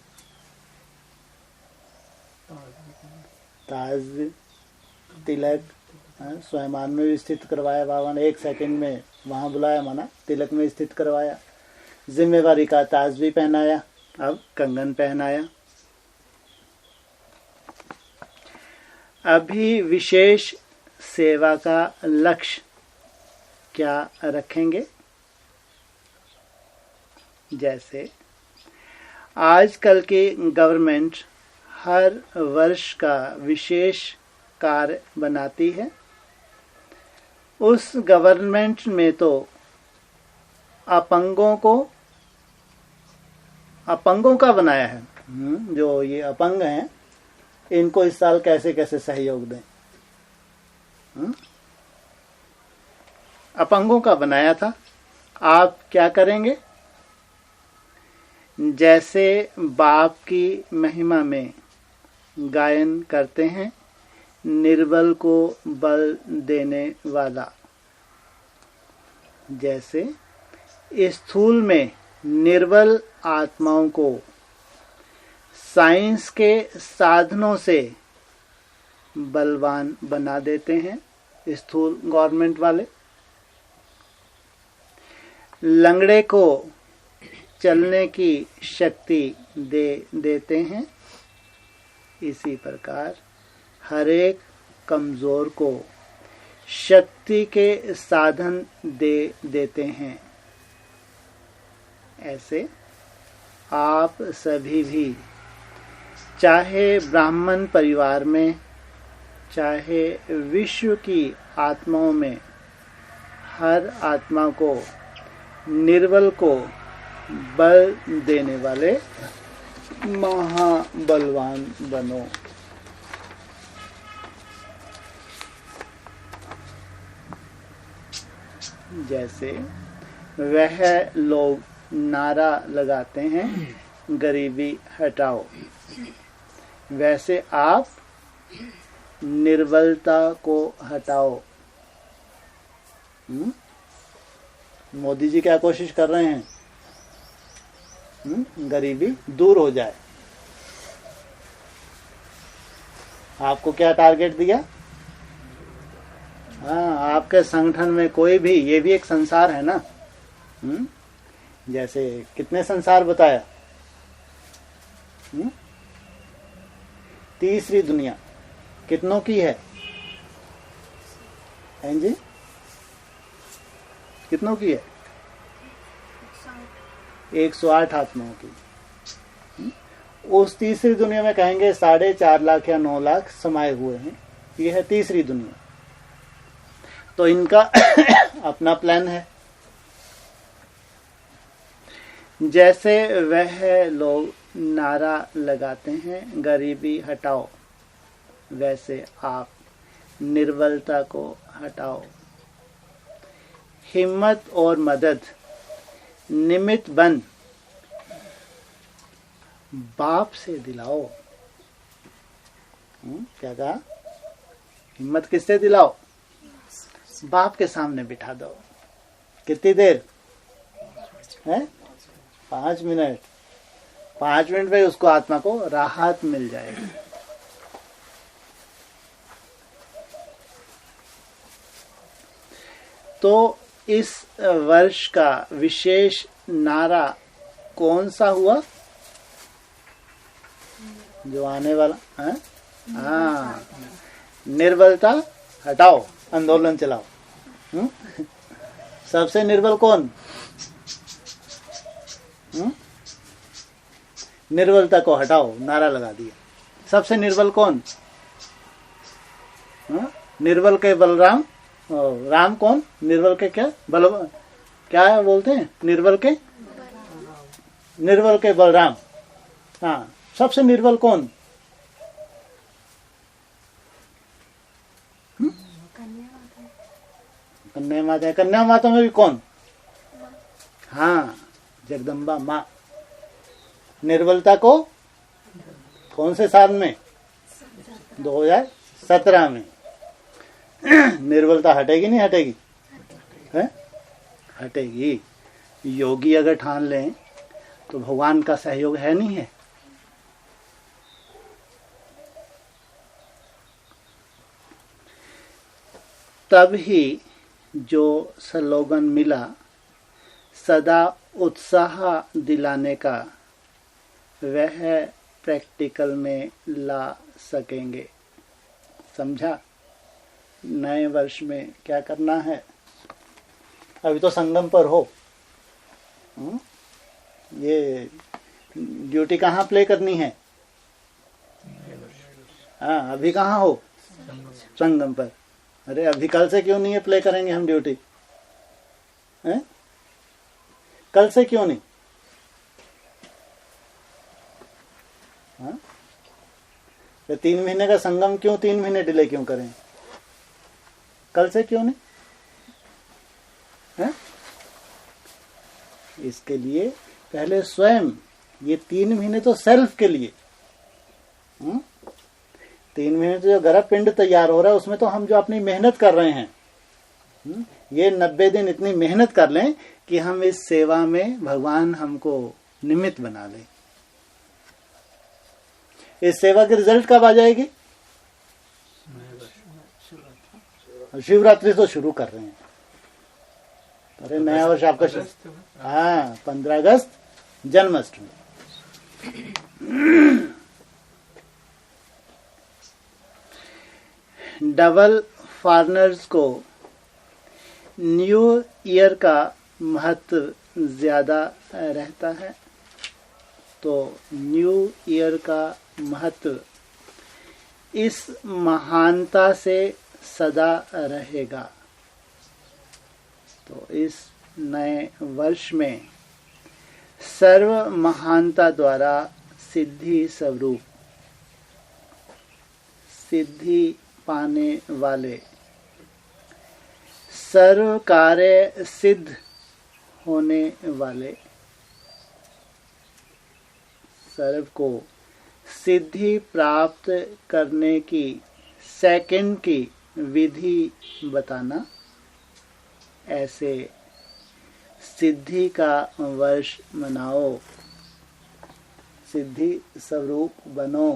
ताज, तिलक, स्वयंमान में भी स्थित करवाया बाबा ने, 1 सेकंड में वहां बुलाया, माना तिलक में स्थित करवाया, जिम्मेवारी का ताज भी पहनाया, अब कंगन पहनाया। अभी विशेष सेवा का लक्ष्य क्या रखेंगे? जैसे आजकल की गवर्नमेंट हर वर्ष का विशेष कार्य बनाती है। उस गवर्नमेंट में तो अपंगों का बनाया है, जो ये अपंग हैं, इनको इस साल कैसे कैसे सहयोग दें, अपंगों का बनाया था। आप क्या करेंगे? जैसे बाप की महिमा में गायन करते हैं, निर्बल को बल देने वाला, जैसे स्थूल में निर्बल आत्माओं को साइंस के साधनों से बलवान बना देते हैं स्थूल गवर्नमेंट वाले, लंगड़े को चलने की शक्ति दे देते हैं। इसी प्रकार हर एक कमजोर को शक्ति के साधन दे देते हैं। ऐसे आप सभी भी, चाहे ब्राह्मण परिवार में, चाहे विश्व की आत्माओं में, हर आत्मा को, निर्बल को बल देने वाले महाबलवान बनो। जैसे वह लोग नारा लगाते हैं, गरीबी हटाओ, वैसे आप निर्बलता को हटाओ। मोदी जी क्या कोशिश कर रहे हैं? गरीबी दूर हो जाए। आपको क्या टारगेट दिया? हाँ, आपके संगठन में कोई भी, ये भी एक संसार है ना। जैसे कितने संसार बताया? तीसरी दुनिया कितनों की है? हैं जी, कितनों की है? 108 आत्माओं की। उस तीसरी दुनिया में कहेंगे 4.5 लाख या 9 लाख समाये हुए हैं। ये है तीसरी दुनिया। तो इनका अपना प्लान है। जैसे वह लोग नारा लगाते हैं, गरीबी हटाओ, वैसे आप निर्बलता को हटाओ। हिम्मत और मदद निमित्त बन बाप से दिलाओ। क्या कहा? हिम्मत किससे दिलाओ? बाप के सामने बिठा दो। कितनी देर है? 5 मिनट। 5 मिनट में उसको, आत्मा को राहत मिल जाएगी। तो इस वर्ष का विशेष नारा कौन सा हुआ जो आने वाला है? हाँ, निर्बलता हटाओ, आंदोलन चलाओ। सबसे निर्बल कौन? निर्बलता को हटाओ, नारा लगा दिया। सबसे निर्बल कौन? निर्बल के बलराम, राम कौन? निर्बल के क्या बल, क्या बोलते हैं? निर्बल के बलराम। हाँ, सबसे निर्बल कौन? कन्या माता। कन्या माता में भी कौन? हाँ, जगदम्बा माँ। निर्बलता को कौन से साल में? 2017 में। निर्बलता हटेगी नहीं हटेगी? है? हटेगी। योगी अगर ठान लें तो भगवान का सहयोग है नहीं है? तब ही जो स्लोगन मिला सदा उत्साह दिलाने का, वह प्रैक्टिकल में ला सकेंगे। समझा? नए वर्ष में क्या करना है? अभी तो संगम पर हो, ये ड्यूटी कहाँ प्ले करनी है? हाँ, अभी कहाँ हो? संगम पर। अरे अभी कल से क्यों नहीं है प्ले करेंगे हम ड्यूटी? हैं? कल से क्यों नहीं? हाँ? तो 3 महीने का संगम क्यों 3 महीने डिले क्यों करें? कल से क्यों नहीं? हैं? इसके लिए पहले स्वयं, ये 3 महीने तो सेल्फ के लिए। 3 महीने तो जो गर्भ पिंड तैयार हो रहा है उसमें तो हम जो अपनी मेहनत कर रहे हैं, ये 90 दिन इतनी मेहनत कर लें कि हम इस सेवा में भगवान हमको निमित्त बना लें। इस सेवा की रिजल्ट कब आ जाएगी? शिवरात्रि तो शुरू कर रहे हैं। अरे नया वर्ष आपका हाँ 15 अगस्त जन्माष्टमी। डबल फॉरनर्स को न्यू ईयर का महत्व ज्यादा रहता है, तो न्यू ईयर का महत्व इस महानता से सदा रहेगा। तो इस नए वर्ष में सर्व महानता द्वारा सिद्धि स्वरूप, सिद्धि पाने वाले, सर्व कार्य सिद्ध होने वाले, सर्व को सिद्धि प्राप्त करने की सेकंड की विधि बताना, ऐसे सिद्धि का वर्ष मनाओ, सिद्धि स्वरूप बनो।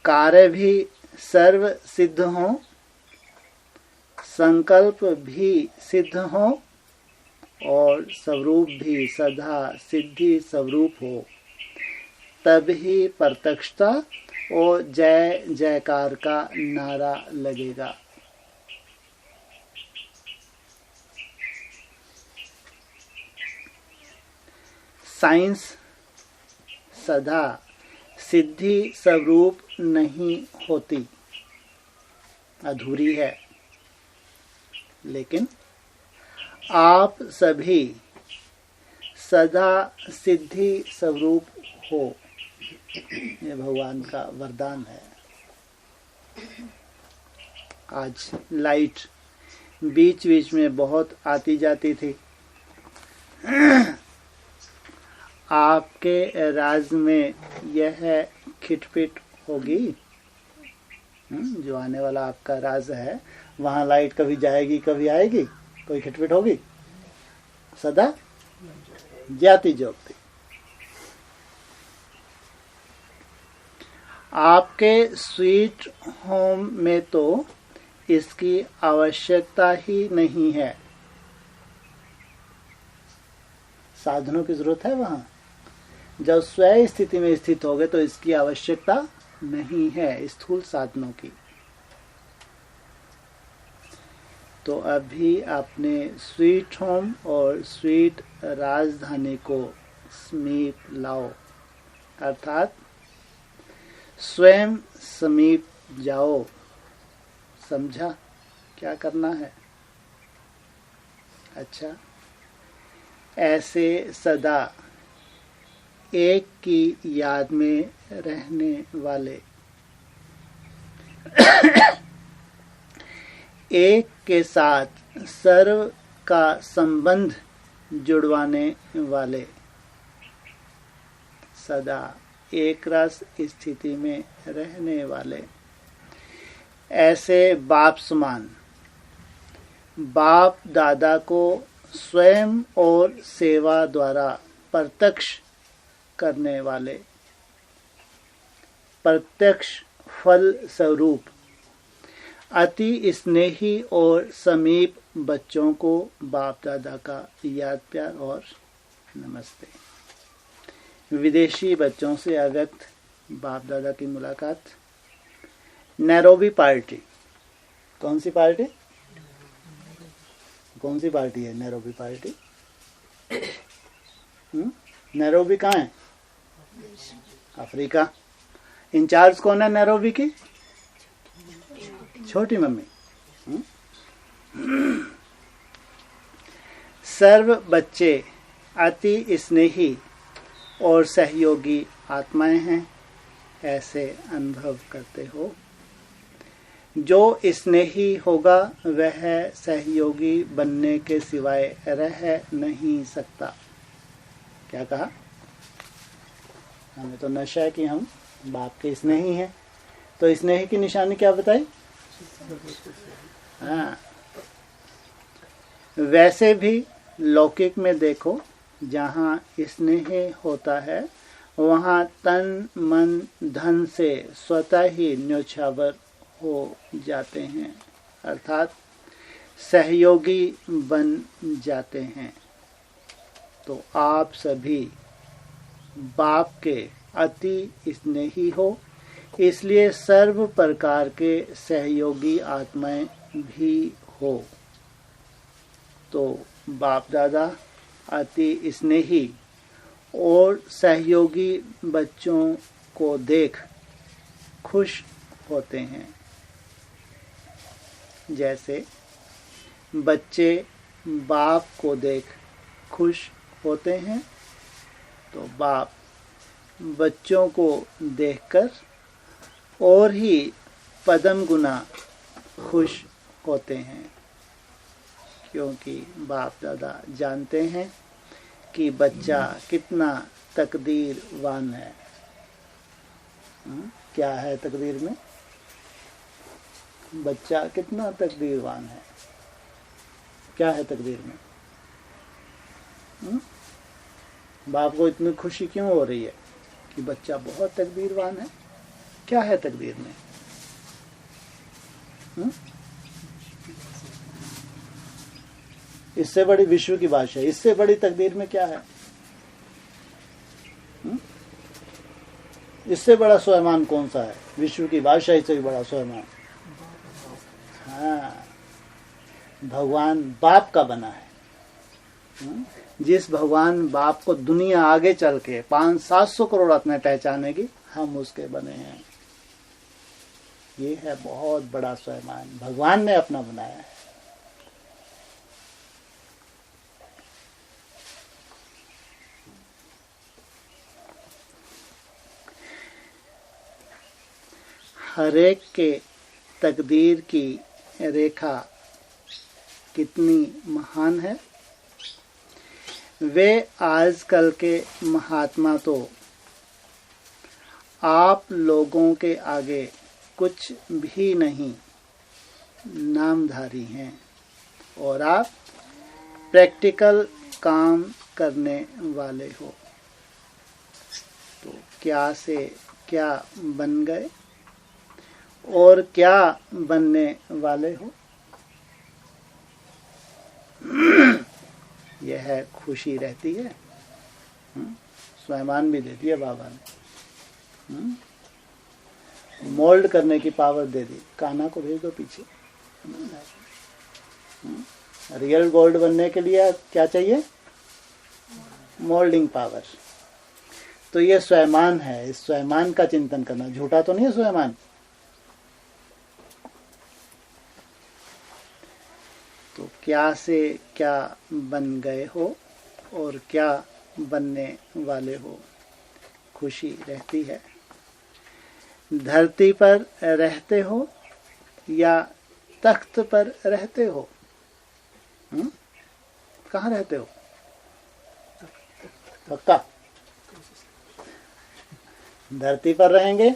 कार्य भी सर्व सिद्ध हो, संकल्प भी सिद्ध हो और स्वरूप भी सदा सिद्धि स्वरूप हो, तभी प्रत्यक्षता और जय जयकार का नारा लगेगा। साइंस सदा सिद्धि स्वरूप नहीं होती, अधूरी है, लेकिन आप सभी सदा सिद्धि स्वरूप हो, ये भगवान का वरदान है। आज लाइट बीच बीच में बहुत आती जाती थी। आपके राज में यह खिटपिट होगी, जो आने वाला आपका राज है, वहां लाइट कभी जाएगी कभी आएगी, कोई खिटपिट होगी? सदा जाती जोगती। आपके स्वीट होम में तो इसकी आवश्यकता ही नहीं है। साधनों की जरूरत है वहां। जब स्वयं स्थिति में स्थित हो गए तो इसकी आवश्यकता नहीं है स्थूल साधनों की। तो अभी आपने स्वीट होम और स्वीट राजधानी को समीप लाओ, अर्थात स्वयं समीप जाओ। समझा क्या करना है? अच्छा, ऐसे सदा एक की याद में रहने वाले, एक के साथ सर्व का संबंध जुड़वाने वाले, सदा एक रस स्थिति में रहने वाले, ऐसे बाप समान बाप दादा को स्वयं और सेवा द्वारा प्रत्यक्ष करने वाले, प्रत्यक्ष फल स्वरूप अति स्नेही और समीप बच्चों को बाप दादा का याद प्यार और नमस्ते। विदेशी बच्चों से अव्यक्त बाप दादा की मुलाकात। नैरोबी पार्टी, कौन सी पार्टी? कौन सी पार्टी है नैरोबी पार्टी? नैरोबी कहाँ है? अफ्रीका। इंचार्ज कौन है नैरोबी की? छोटी मम्मी। सर्व बच्चे अति स्नेही और सहयोगी आत्माएं हैं, ऐसे अनुभव करते हो। जो स्नेही होगा वह सहयोगी बनने के सिवाय रह नहीं सकता। क्या कहा? हमें तो नशा है कि हम बाप के स्नेही हैं। तो स्नेही की निशानी क्या बताई? हाँ, वैसे भी लौकिक में देखो, जहाँ स्नेह होता है वहाँ तन मन धन से स्वतः ही न्योछावर हो जाते हैं, अर्थात सहयोगी बन जाते हैं। तो आप सभी बाप के अति स्नेही हो, इसलिए सर्व प्रकार के सहयोगी आत्माएं भी हो। तो बाप दादा अति स्नेही और सहयोगी बच्चों को देख खुश होते हैं। जैसे बच्चे बाप को देख खुश होते हैं, तो बाप बच्चों को देखकर और ही पदम गुना खुश होते हैं, क्योंकि बाप दादा जानते हैं कि बच्चा कितना तकदीरवान है। क्या है तकदीर में? बच्चा कितना तकदीरवान है। क्या है तकदीर में? बाप को इतनी खुशी क्यों हो रही है कि बच्चा बहुत तकदीरवान है? क्या है तकदीर में? इससे बड़ी विश्व की भाषा, इससे बड़ी तकदीर में क्या है? इससे बड़ा स्वयमान कौन सा है? विश्व की भाषा इससे भी बड़ा स्वयमान। हाँ, भगवान बाप का बना है। जिस भगवान बाप को दुनिया आगे चल के 500-700 करोड़ आत्माएं पहचानेगी, हम उसके बने हैं। ये है बहुत बड़ा स्वयमान, भगवान ने अपना बनाया है। हरेक के तकदीर की रेखा कितनी महान है। वे आजकल के महात्मा तो आप लोगों के आगे कुछ भी नहीं, नामधारी हैं, और आप प्रैक्टिकल काम करने वाले हो। तो क्या से क्या बन गए और क्या बनने वाले हो? यह खुशी रहती है। स्वयमान भी दे दिया बाबा ने। मोल्ड करने की पावर दे दी। कान्हा को भेज दो पीछे। रियल गोल्ड बनने के लिए क्या चाहिए? Moulding power. तो ये स्वयमान है, इस स्वयमान का चिंतन करना। झूठा तो नहीं है स्वयमान। तो क्या से क्या बन गए हो और क्या बनने वाले हो, खुशी रहती है। धरती पर रहते हो या तख्त पर रहते हो? कहाँ रहते हो? पक्का? धरती पर रहेंगे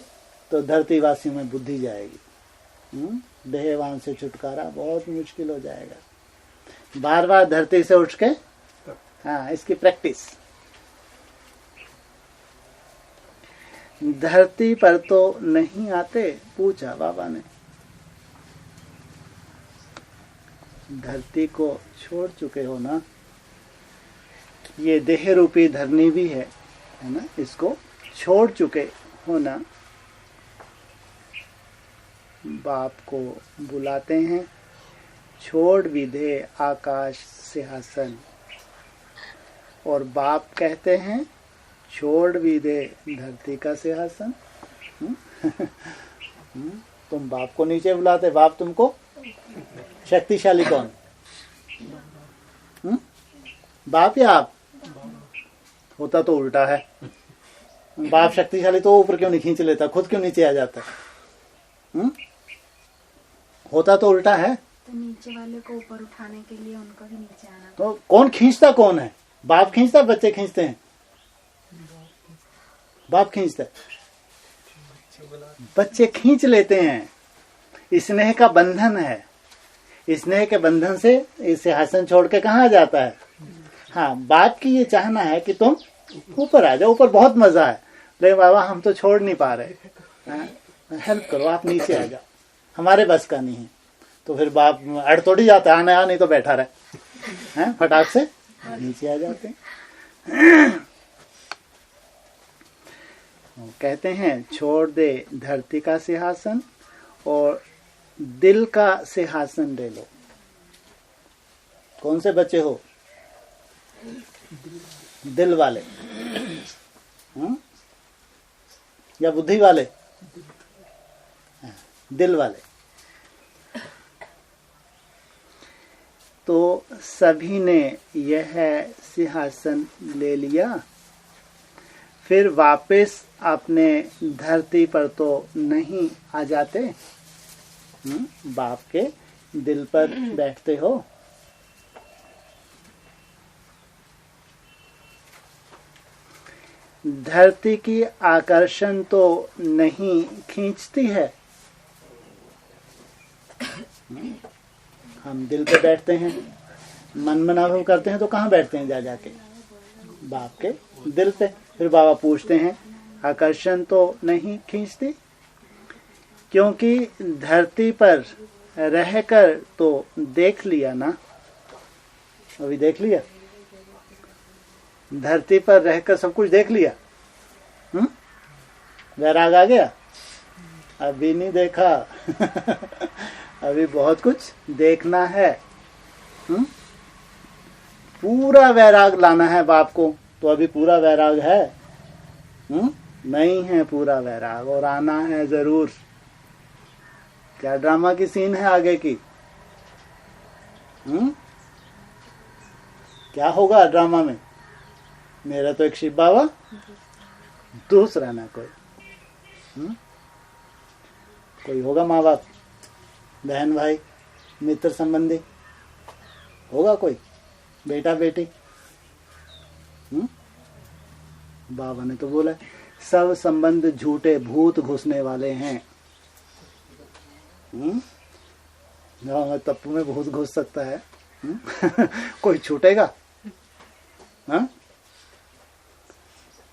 तो धरतीवासियों में बुद्धि जाएगी। देहवान से छुटकारा बहुत मुश्किल हो जाएगा। बार बार धरती से उठ के, हाँ, इसकी प्रैक्टिस। धरती पर तो नहीं आते, पूछा बाबा ने। धरती को छोड़ चुके हो ना। ये देह रूपी धरनी भी है ना, इसको छोड़ चुके हो ना। बाप को बुलाते हैं, छोड़ भी दे आकाश सिंहासन। और बाप कहते हैं छोड़ भी दे धरती का सिंहासन। तुम बाप को नीचे बुलाते, बाप तुमको शक्तिशाली कौन? बाप या आप? होता तो उल्टा है। बाप शक्तिशाली तो ऊपर क्यों नहीं खींच लेता, खुद क्यों नीचे आ जाता? होता तो उल्टा है। तो नीचे वाले को ऊपर उठाने के लिए उनको भी नीचे आना। तो कौन खींचता कौन है? बाप खींचता, बच्चे खींचते हैं? बाप खींचता है, बच्चे खींच लेते हैं। स्नेह का बंधन है। स्नेह के बंधन से इस सिंहासन छोड़ के कहाँ जाता है? हाँ, बाप की ये चाहना है कि तुम ऊपर आ जाओ, ऊपर बहुत मजा है, लेकिन बाबा हम तो छोड़ नहीं पा रहे, हेल्प करो, आप नीचे आ जाओ, हमारे बस का नहीं है। तो फिर बाप अड़ तोड़ी जाता है, आने आ नहीं तो बैठा रहे हैं, फटाक से नीचे आ जाते हैं। कहते हैं छोड़ दे धरती का सिंहासन और दिल का सिंहासन ले लो। कौन से बच्चे हो? दिल वाले या बुद्धि वाले? दिल वाले। तो सभी ने यह सिंहासन ले लिया, फिर वापस अपने धरती पर तो नहीं आ जाते। बाप के दिल पर बैठते हो। धरती की आकर्षण तो नहीं खींचती है। हम दिल पे बैठते हैं, मन मनाभव करते हैं, तो कहाँ बैठते हैं? जा जाके बाप के दिल पे। फिर बाबा पूछते हैं आकर्षण तो नहीं खींचती? क्योंकि धरती पर रहकर तो देख लिया ना। अभी देख लिया, धरती पर रहकर सब कुछ देख लिया। वैराग आ गया? अभी नहीं देखा। अभी बहुत कुछ देखना है। पूरा वैराग लाना है बाप को। तो अभी पूरा वैराग है? नहीं है पूरा वैराग, और आना है जरूर। क्या ड्रामा की सीन है आगे की? क्या होगा ड्रामा में? मेरा तो एक शिव बाबा, दूसरा ना कोई। कोई होगा माँ बाप, बहन भाई, मित्र संबंधी, होगा कोई बेटा बेटी? बाबा ने तो बोला सब संबंध झूठे, भूत घुसने वाले हैं। तप्पू में भूत घुस सकता है। कोई छूटेगा?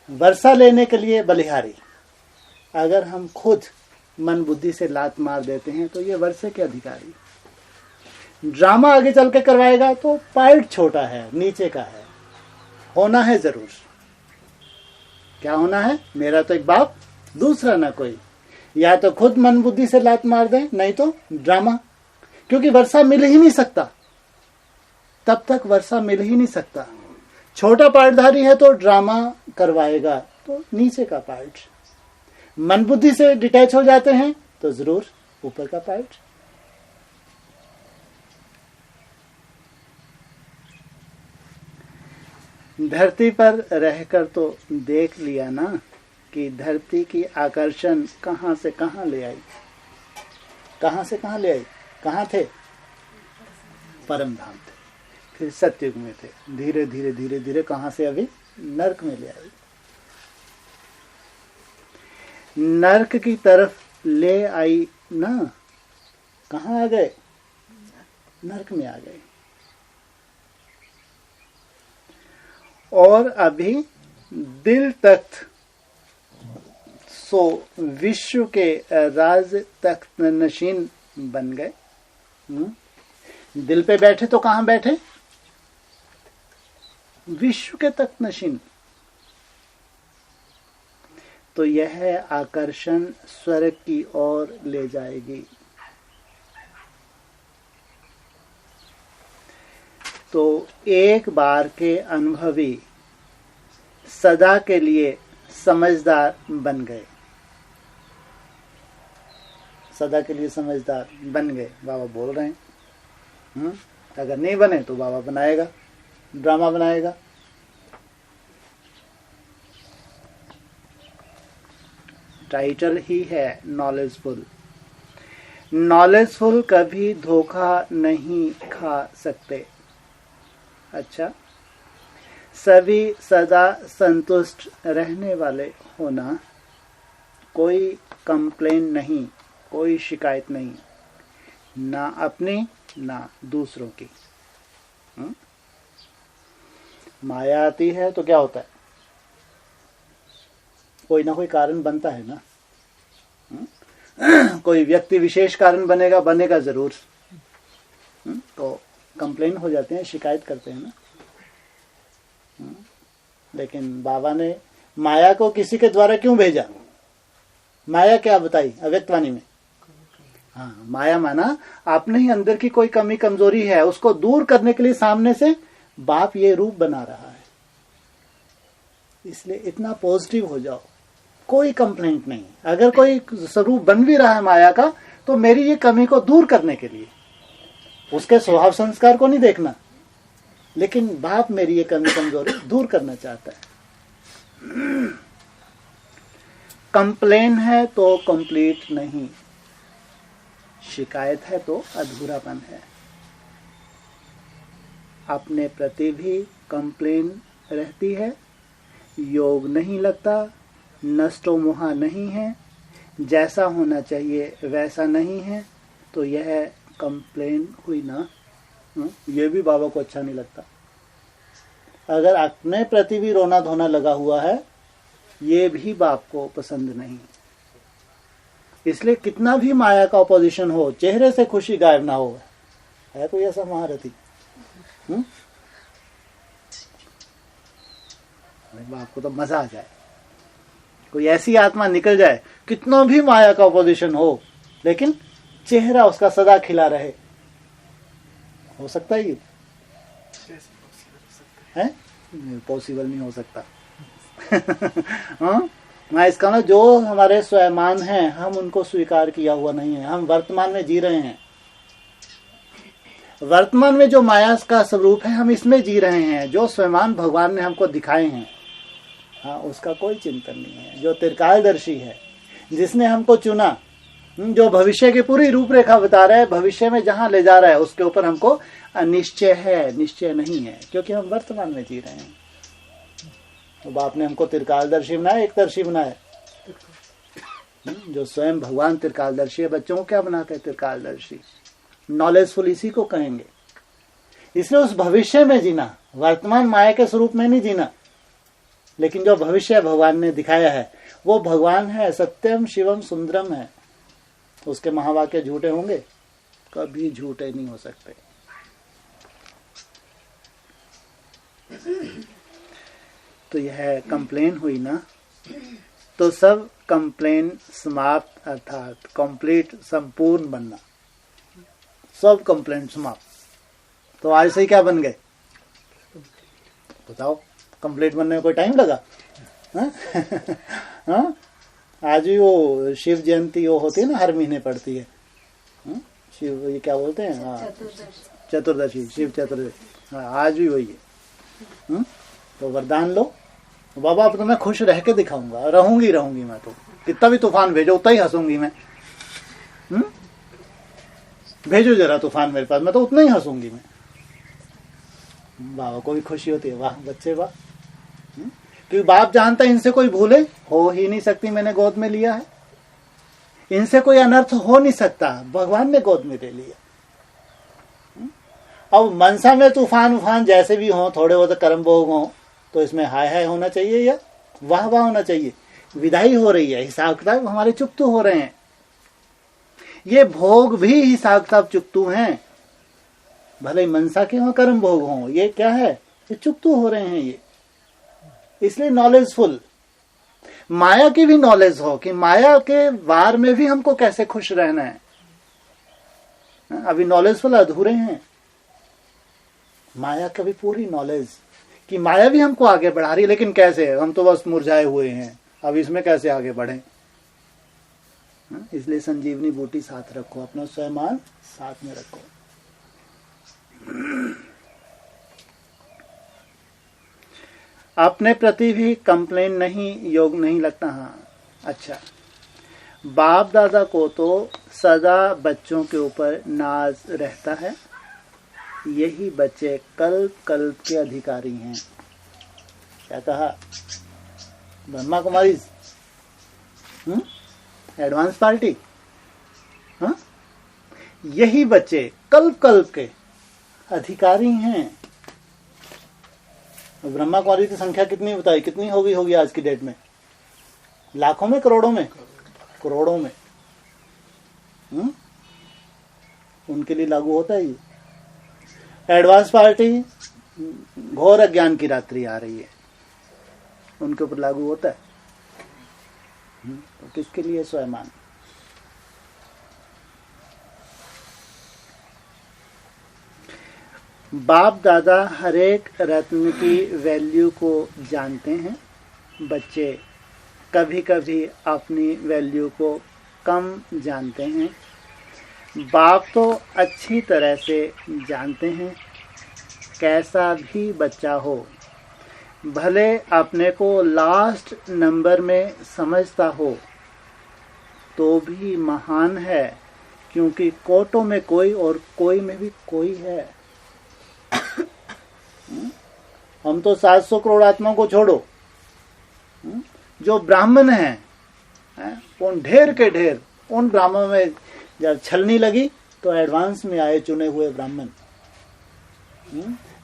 वर्षा लेने के लिए बलिहारी। अगर हम खुद मन बुद्धि से लात मार देते हैं तो ये वर्षे के अधिकारी। ड्रामा आगे चल के करवाएगा तो पाइट छोटा है, नीचे का है। होना है जरूर। क्या होना है? मेरा तो एक बाप, दूसरा ना कोई। या तो खुद मन बुद्धि से लात मार दें, नहीं तो ड्रामा, क्योंकि वर्षा मिल ही नहीं सकता, तब तक वर्षा मिल ही नहीं सकता। छोटा पार्टधारी है तो ड्रामा करवाएगा, तो नीचे का पार्ट। मन बुद्धि से डिटैच हो जाते हैं तो जरूर ऊपर का पार्ट। धरती पर रहकर तो देख लिया ना कि धरती की आकर्षण कहां से कहां ले आई, कहां से कहां ले आई। कहां थे? परम धाम थे, फिर सत्युग में थे, धीरे धीरे धीरे धीरे कहां से अभी नरक में ले आई। नरक की तरफ ले आई ना, कहां आ गए? नरक में आ गए। और अभी दिल तख्त, सो विश्व के राज तख्त नशीन बन गए। दिल पे बैठे तो कहां बैठे? विश्व के तख्त नशीन। तो यह आकर्षण स्वर्ग की ओर ले जाएगी। तो एक बार के अनुभवी सदा के लिए समझदार बन गए, सदा के लिए समझदार बन गए, बाबा बोल रहे हैं। अगर नहीं बने तो बाबा बनाएगा, ड्रामा बनाएगा। टाइटल ही है नॉलेजफुल। नॉलेजफुल कभी धोखा नहीं खा सकते। अच्छा, सभी सदा संतुष्ट रहने वाले होना, कोई कंप्लेन नहीं, कोई शिकायत नहीं, ना अपनी ना दूसरों की। माया आती है तो क्या होता है? कोई ना कोई कारण बनता है ना। कोई व्यक्ति विशेष कारण बनेगा जरूर। तो कंप्लेन हो जाते हैं, शिकायत करते हैं ना। लेकिन बाबा ने माया को किसी के द्वारा क्यों भेजा? माया क्या बताई अव्यक्तवाणी में? हाँ, माया माना आपने ही अंदर की कोई कमी कमजोरी है, उसको दूर करने के लिए सामने से बाप ये रूप बना रहा है। इसलिए इतना पॉजिटिव हो जाओ, कोई कंप्लेंट नहीं। अगर कोई स्वरूप बन भी रहा है माया का, तो मेरी ये कमी को दूर करने के लिए, उसके स्वभाव संस्कार को नहीं देखना, लेकिन बाप मेरी ये कमी कमजोरी दूर करना चाहता है। कंप्लेन है तो कंप्लीट नहीं, शिकायत है तो अधूरापन है। अपने प्रति भी कंप्लेन रहती है, योग नहीं लगता, नष्टो मोहा नहीं है, जैसा होना चाहिए वैसा नहीं है, तो यह कंप्लेन हुई ना। ये भी बाबा को अच्छा नहीं लगता। अगर अपने प्रति भी रोना धोना लगा हुआ है, ये भी बाप को पसंद नहीं। इसलिए कितना भी माया का ऑपोजिशन हो, चेहरे से खुशी गायब ना हो। है कोई ऐसा महारथी? बाप को तो मजा आ जाए, कोई ऐसी आत्मा निकल जाए, कितना भी माया का ऑपोजिशन हो, लेकिन चेहरा उसका सदा खिला रहे। हो सकता है ये? है? पॉसिबल नहीं हो सकता। हाँ? मैं इसका ना, जो हमारे स्वयं हैं, हम उनको स्वीकार किया हुआ नहीं है। हम वर्तमान में जी रहे हैं। वर्तमान में जो माया का स्वरूप है, हम इसमें जी रहे हैं। जो स्वयं भगवान ने हमको दिखाए हैं, हाँ, उसका कोई चिंतन नहीं है। जो त्रिकालदर्शी है, जिसने हमको चुना, जो भविष्य की पूरी रूपरेखा बता रहा है, भविष्य में जहां ले जा रहा है, उसके ऊपर हमको अनिश्चय है, निश्चय नहीं है, क्योंकि हम वर्तमान में जी रहे हैं। तो बाप ने हमको त्रिकालदर्शी बनाया, एकदर्शी बनाया। जो स्वयं भगवान त्रिकालदर्शी है, बच्चों को क्या बनाते हैं? त्रिकालदर्शी। नॉलेजफुल इसी को कहेंगे। इसलिए उस भविष्य में जीना, वर्तमान माया के स्वरूप में नहीं जीना, लेकिन जो भविष्य भगवान ने दिखाया है, वो भगवान है, सत्यम शिवम सुंदरम है। उसके महावाक्य झूठे होंगे? कभी झूठे नहीं हो सकते। तो यह कंप्लेन हुई ना, तो सब कंप्लेन समाप्त, अर्थात कंप्लीट, संपूर्ण बनना, सब कंप्लेंट समाप्त। तो आज से ही क्या बन गए बताओ? कंप्लीट बनने में कोई टाइम लगा? हाँ? हाँ? आज भी वो शिव जयंती वो होती है ना, हर महीने पड़ती है। हाँ? शिव, ये क्या बोलते हैं? हाँ, चतुर्दशी, शिव चतुर्दशी। हाँ, आज भी वही है। हाँ? तो वरदान लो बाबा, अब तो मैं खुश रह के दिखाऊंगा, रहूंगी मैं तो, कितना भी तूफान भेजो उतना ही हंसूंगी मैं। भेजो जरा तूफान मेरे पास, मैं तो उतना ही हंसूंगी मैं। बाबा को भी खुशी होती है, वाह बच्चे वाह। क्योंकि बाप जानता है इनसे कोई भूले हो ही नहीं सकती, मैंने गोद में लिया है, इनसे कोई अनर्थ हो नहीं सकता, भगवान ने गोद में ले लिया। अब मनसा में तूफान उफान जैसे भी हो, थोड़े बहुत कर्म भोग हो, तो इसमें हाय हाय होना चाहिए या वाह वाह होना चाहिए? विदाई हो रही है, हिसाब किताब हमारे चुकतू हो रहे हैं। ये भोग भी हिसाब किताब चुकतू हैं, भले ही मनसा के हो कर्म भोग हो, ये क्या है? ये चुकतू हो रहे हैं ये। इसलिए नॉलेजफुल, माया की भी नॉलेज हो कि माया के वार में भी हमको कैसे खुश रहना है। अभी नॉलेजफुल अधूरे हैं, माया का भी पूरी नॉलेज कि माया भी हमको आगे बढ़ा रही है, लेकिन कैसे? हम तो बस मुरझाए हुए हैं, अब इसमें कैसे आगे बढ़े? इसलिए संजीवनी बूटी साथ रखो, अपना स्वयं साथ में रखो। अपने प्रति भी कंप्लेन नहीं, योग नहीं लगता। हाँ अच्छा, बाप दादा को तो सदा बच्चों के ऊपर नाज रहता है, यही बच्चे कल्प कल्प के अधिकारी हैं। क्या कहा? Brahma Kumari advance party. हाँ, यही बच्चे कल्प कल्प के अधिकारी हैं। ब्रह्मा कुमारी की संख्या कितनी बताई? कितनी होगी आज की डेट में? लाखों में, करोड़ों में? करोड़ों में। उनके लिए लागू होता है ये। एडवांस पार्टी, घोर अज्ञान की रात्रि आ रही है, उनके ऊपर लागू होता है। तो किसके लिए? स्वयं। बाप दादा हरेक रत्न की वैल्यू को जानते हैं, बच्चे कभी कभी अपनी वैल्यू को कम जानते हैं। बाप तो अच्छी तरह से जानते हैं, कैसा भी बच्चा हो, भले अपने को लास्ट नंबर में समझता हो, तो भी महान है, क्योंकि कोटों में कोई और कोई में भी कोई है। हम तो 700 करोड़ आत्माओं को छोड़ो, जो ब्राह्मण हैं, उन ढेर के ढेर, उन ब्राह्मणों में जब छलनी लगी तो एडवांस में आए चुने हुए ब्राह्मण।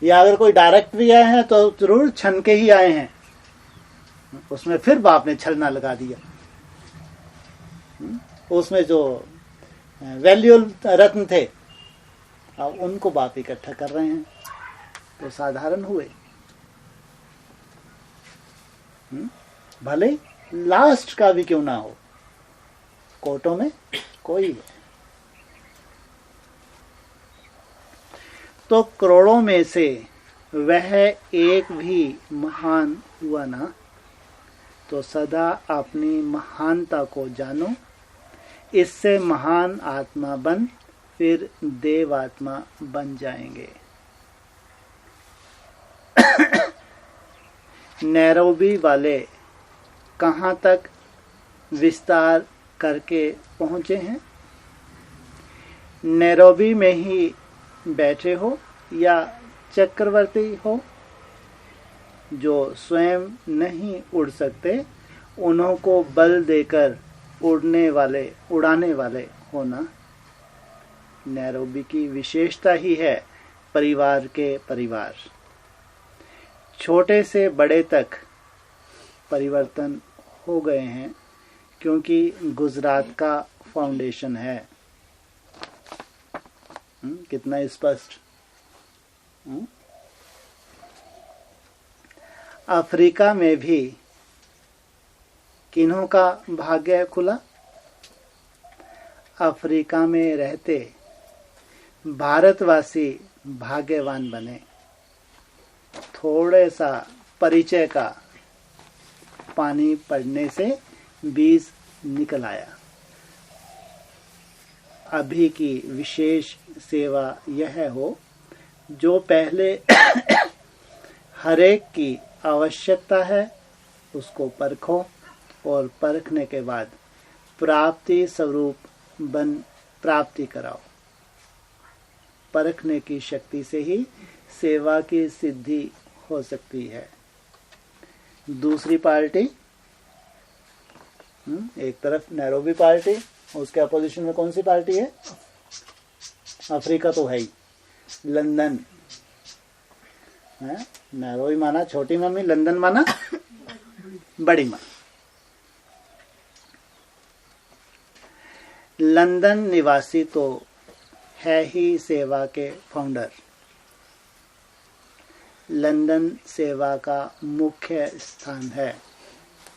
या अगर कोई डायरेक्ट भी आए हैं तो जरूर छन के ही आए हैं, उसमें फिर बाप ने छलना लगा दिया। उसमें जो वैल्यूएबल रत्न थे, अब उनको बाप इकट्ठा कर रहे हैं, तो साधारण हुए। भले लास्ट का भी क्यों ना हो, कोटों में कोई है। तो करोड़ों में से वह एक भी महान हुआ ना, तो सदा अपनी महानता को जानो, इससे महान आत्मा बन फिर देव आत्मा बन जाएंगे। नैरोबी वाले कहाँ तक विस्तार करके पहुँचे हैं? नैरोबी में ही बैठे हो या चक्रवर्ती हो? जो स्वयं नहीं उड़ सकते, उन्हों को बल देकर उड़ाने वाले होना नैरोबी की विशेषता ही है। परिवार के परिवार, छोटे से बड़े तक परिवर्तन हो गए हैं, क्योंकि गुजरात का फाउंडेशन है। कितना स्पष्ट। अफ्रीका में भी किन्हों का भाग्य खुला? अफ्रीका में रहते भारतवासी भाग्यवान बने। थोड़े सा परिचय का पानी पड़ने से बीज निकल आया। अभी की विशेष सेवा यह हो, जो पहले हरेक की आवश्यकता है उसको परखो और परखने के बाद प्राप्ति स्वरूप बन प्राप्ति कराओ। परखने की शक्ति से ही सेवा की सिद्धि हो सकती है। दूसरी पार्टी, एक तरफ नैरोबी पार्टी, उसके अपोजिशन में कौन सी पार्टी है? अफ्रीका तो है ही, लंदन है। नैरोबी माना छोटी मम्मी, लंदन माना बड़ी माँ। लंदन निवासी तो है ही सेवा के फाउंडर। लंदन सेवा का मुख्य स्थान है।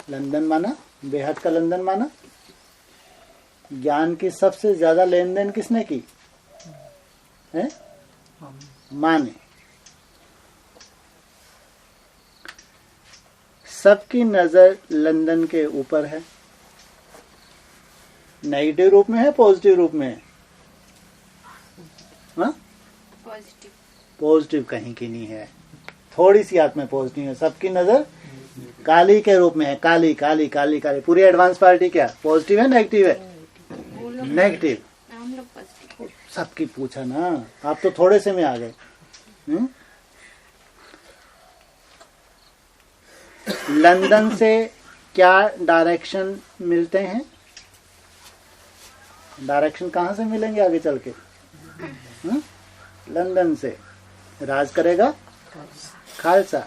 लंदन माना बेहद का लंदन माना ज्ञान की सबसे ज्यादा लेन देन किसने की है? माँ ने। सबकी नजर लंदन के ऊपर है। नेगेटिव रूप में है, पॉजिटिव रूप में है? पॉजिटिव। पॉजिटिव कहीं की नहीं है, थोड़ी सी हाथ में पॉजिटिव है। सबकी नजर काली के रूप में है। काली काली काली काली। पूरी एडवांस पार्टी क्या पॉजिटिव है नेगेटिव है? नेगेटिव। हम लोग पॉजिटिव। सबकी पूछा ना, आप तो थोड़े से में आ गए। लंदन से क्या डायरेक्शन मिलते हैं? डायरेक्शन कहाँ से मिलेंगे आगे चल के? लंदन से। राज करेगा खालसा।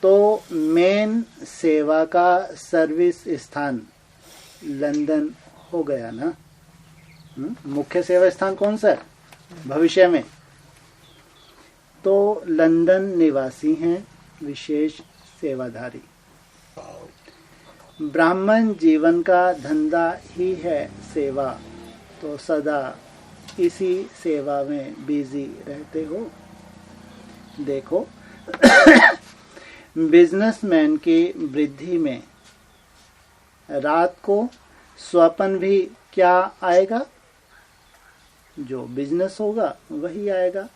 तो मेन सेवा का सर्विस स्थान लंदन हो गया ना। मुख्य सेवा स्थान कौन सा है भविष्य में? तो लंदन निवासी हैं विशेष सेवाधारी। ब्राह्मण जीवन का धंधा ही है सेवा, तो सदा इसी सेवा में बिजी रहते हो। देखो बिजनेसमैन की वृद्धि में रात को स्वप्न भी क्या आएगा? जो बिजनेस होगा वही आएगा।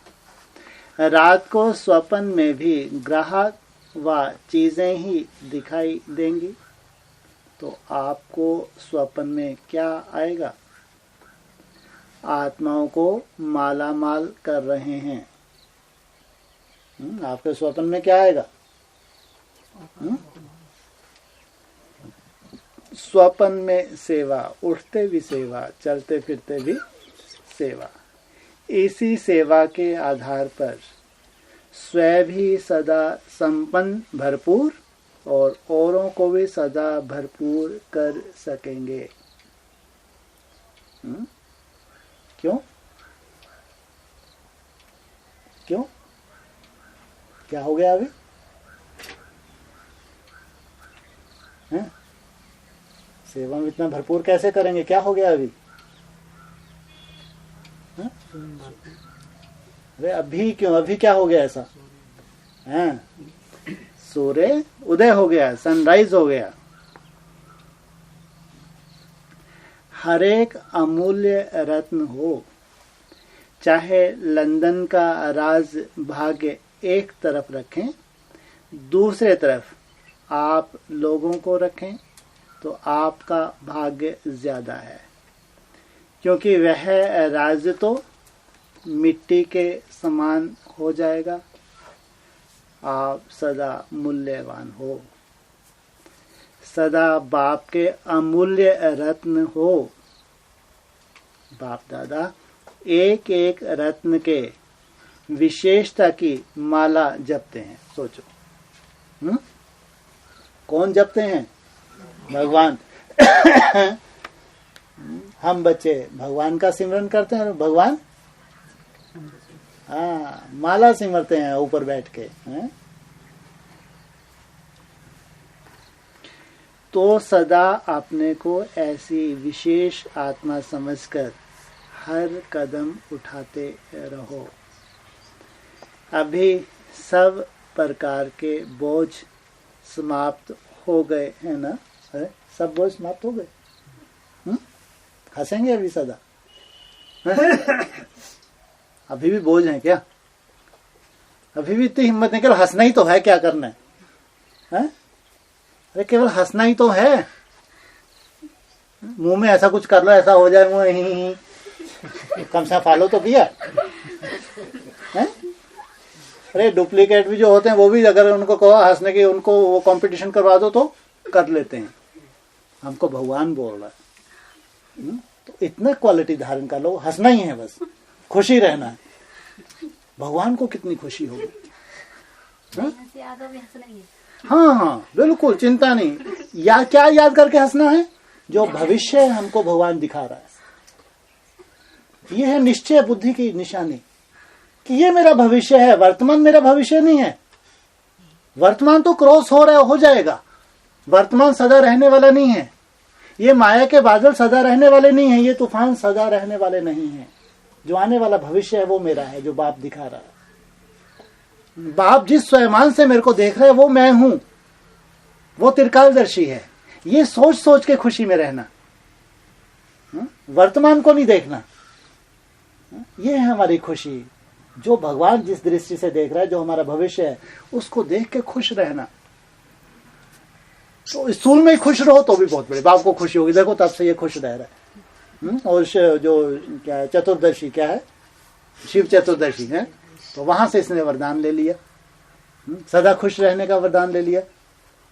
रात को स्वप्न में भी ग्राहक व चीजें ही दिखाई देंगी। तो आपको स्वप्न में क्या आएगा? आत्माओं को माला माल कर रहे हैं। आपके स्वप्न में क्या आएगा? स्वप्न में सेवा, उठते भी सेवा, चलते फिरते भी सेवा। इसी सेवा के आधार पर स्वयं भी सदा संपन्न भरपूर और औरों को भी सदा भरपूर कर सकेंगे। क्यों? क्यों? क्या हो गया अभी? हैं? सेवा में इतना भरपूर कैसे करेंगे? क्या हो गया अभी? अरे अभी क्यों? अभी क्या हो गया ऐसा? हैं? सूर्य उदय हो गया, सनराइज हो गया। हर एक अमूल्य रत्न हो, चाहे लंदन का राज भाग्य एक तरफ रखें, दूसरे तरफ आप लोगों को रखें, तो आपका भाग्य ज्यादा है। क्योंकि वह राज्य तो मिट्टी के समान हो जाएगा। आप सदा मूल्यवान हो, सदा बाप के अमूल्य रत्न हो। बाप दादा एक एक रत्न के विशेषता की माला जपते हैं। सोचो, कौन जपते हैं? भगवान। हम बच्चे भगवान का सिमरन करते हैं। भगवान हाँ माला सिमरते हैं ऊपर बैठ के। तो सदा अपने को ऐसी विशेष आत्मा समझकर हर कदम उठाते रहो। अभी सब प्रकार के बोझ समाप्त हो गए हैं ना? है? सब बोझ समाप्त हो गए। हंसेंगे अभी सदा? अभी भी बोझ है क्या? अभी भी इतनी हिम्मत नहीं, केवल हंसना ही तो है, क्या करना है? अरे केवल हंसना ही तो है। मुंह में ऐसा कुछ कर लो, ऐसा हो जाए मुंह ही कम से फॉलो तो किया है? अरे डुप्लीकेट भी जो होते हैं वो भी अगर उनको कहो हंसने की, उनको वो कंपटीशन करवा दो तो कर लेते हैं। हमको भगवान बोल रहा है तो इतना क्वालिटी धारण कर लो, हंसना ही है, बस खुशी रहना है। भगवान को कितनी खुशी होगी। हाँ हाँ बिल्कुल, चिंता नहीं। या क्या याद करके हंसना है? जो भविष्य हमको भगवान दिखा रहा है। ये है निश्चय बुद्धि की निशानी कि ये मेरा भविष्य है, वर्तमान मेरा भविष्य नहीं है। वर्तमान तो क्रॉस हो रहा हो जाएगा, वर्तमान सदा रहने वाला नहीं है। ये माया के बादल सदा रहने वाले नहीं है, ये तूफान सदा रहने वाले नहीं है। जो आने वाला भविष्य है वो मेरा है, जो बाप दिखा रहा है। बाप जिस स्वयमान से मेरे को देख रहा है वो मैं हूं, वो त्रिकालदर्शी है। ये सोच सोच के खुशी में रहना, वर्तमान को नहीं देखना, ये है हमारी खुशी। जो भगवान जिस दृष्टि से देख रहा है, जो हमारा भविष्य है, उसको देख के खुश रहना। तो स्थूल में ही खुश रहो तो भी बहुत बड़े बाप को खुशी होगी, देखो तब से ये खुश रह रहा है। और जो क्या है चतुर्दशी, क्या है शिव चतुर्दशी है, तो वहां से इसने वरदान ले लिया, सदा खुश रहने का वरदान ले लिया।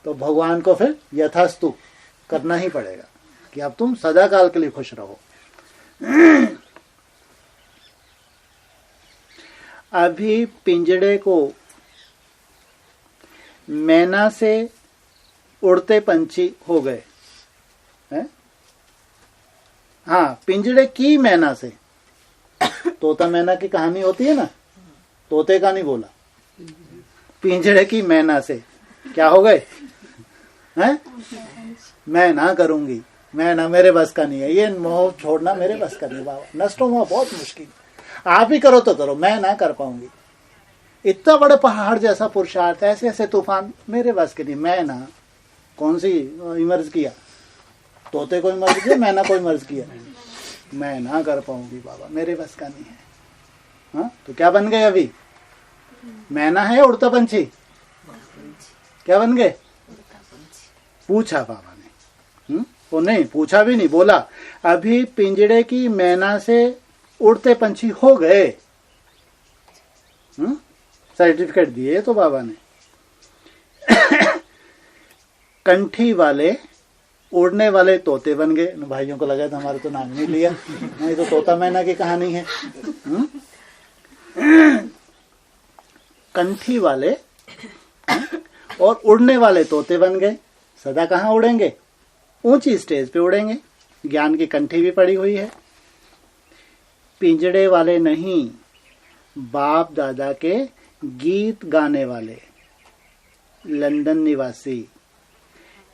तो भगवान को फिर यथास्तु करना ही पड़ेगा कि अब तुम सदा काल के लिए खुश रहो। अभी पिंजड़े को मैना से उड़ते पंछी हो गए हैं? हाँ, पिंजड़े की मैना से। तोता मैना की कहानी होती है ना, तोते का नहीं बोला, पिंजड़े की मैना से क्या हो गए हैं? मैं ना करूंगी, मैं ना, मेरे बस का नहीं है, ये मोह छोड़ना मेरे बस का नहीं बाबा, नष्टो मोह बहुत मुश्किल, आप ही करो तो करो, मैं ना कर पाऊंगी। इतना बड़े पहाड़ जैसा पुरुषार्थ, ऐसे ऐसे तूफान मेरे बस के नहीं, मैं ना। कौन सी इमर्ज किया? तोते को इमर्ज किया, मैं ना को इमर्ज किया, मैं ना कर पाऊंगी बाबा, मेरे बस का नहीं है। हाँ, तो क्या बन गए अभी? मैना है उड़ता पंछी, क्या बन गए? पूछा बाबा ने, वो नहीं पूछा भी नहीं, बोला अभी पिंजड़े की मैना से उड़ते पंछी हो गए। सर्टिफिकेट दिए तो बाबा ने। कंठी वाले उड़ने वाले तोते बन गए। भाइयों को लगा था हमारे तो नाम नहीं लिया, नहीं तो तोता मैना की कहानी है। कंठी वाले और उड़ने वाले तोते बन गए। सदा कहाँ उड़ेंगे? ऊंची स्टेज पे उड़ेंगे। ज्ञान की कंठी भी पड़ी हुई है। पिंजड़े वाले नहीं, बाप दादा के गीत गाने वाले, लंदन निवासी,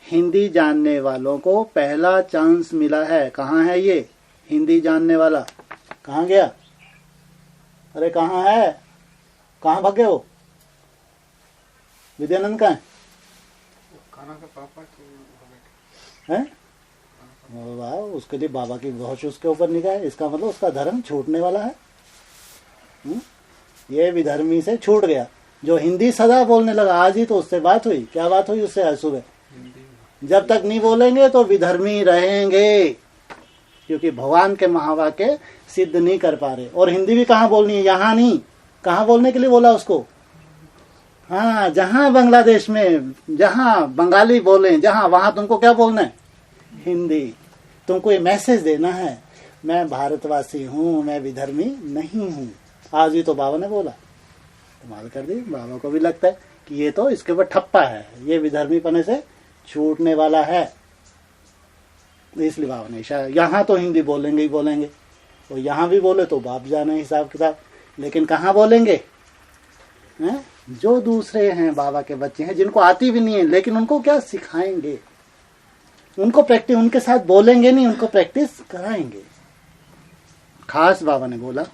हिंदी जानने वालों को पहला चांस मिला है। कहाँ है ये हिंदी जानने वाला? कहाँ गया? अरे कहाँ है? कहाँ भागे वो? विद्यानंद कहाँ है? वाह, उसके लिए बाबा की बहुत उसके ऊपर निगाह है। इसका मतलब उसका धर्म छूटने वाला है। ये विधर्मी से छूट गया, जो हिंदी सदा बोलने लगा। आज ही तो उससे बात हुई। क्या बात हुई उससे आज सुबह? जब तक नहीं बोलेंगे तो विधर्मी रहेंगे, क्योंकि भगवान के महावाक्य सिद्ध नहीं कर पा रहे। और हिंदी भी कहाँ बोलनी है? यहाँ नहीं। कहाँ बोलने के लिए बोला उसको? हाँ, जहाँ बांग्लादेश में जहाँ बंगाली बोले, जहाँ, वहां तुमको क्या बोलना है? हिंदी। तुमको ये मैसेज देना है, मैं भारतवासी हूँ, मैं विधर्मी नहीं हूँ। आज ही तो बाबा ने बोला, कमाल कर दी। बाबा को भी लगता है कि ये तो इसके ऊपर ठप्पा है, ये विधर्मी पने से छूटने वाला है। इसलिए बाबा ने शायद यहाँ तो हिंदी बोलेंगे ही बोलेंगे, और यहाँ भी बोले तो बाप जाने हिसाब किताब। लेकिन कहाँ बोलेंगे? जो दूसरे हैं बाबा के बच्चे हैं, जिनको आती भी नहीं है, लेकिन उनको क्या सिखाएंगे? उनको प्रैक्टिस, उनके साथ बोलेंगे नहीं, उनको प्रैक्टिस कराएंगे। खास बाबा ने बोला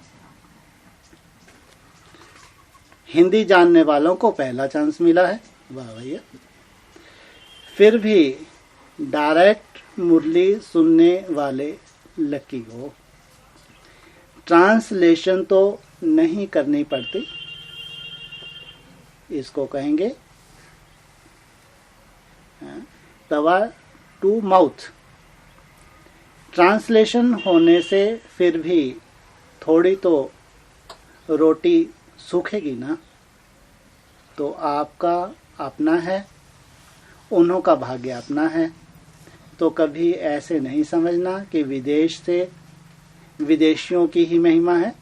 हिंदी जानने वालों को पहला चांस मिला है, वाह भैया। फिर भी डायरेक्ट मुरली सुनने वाले लकी हो, ट्रांसलेशन तो नहीं करनी पड़ती, इसको कहेंगे तवा टू माउथ। ट्रांसलेशन होने से फिर भी थोड़ी तो रोटी सूखेगी ना। तो आपका अपना है, उन्हों का भाग्य अपना है। तो कभी ऐसे नहीं समझना कि विदेश से विदेशियों की ही महिमा है।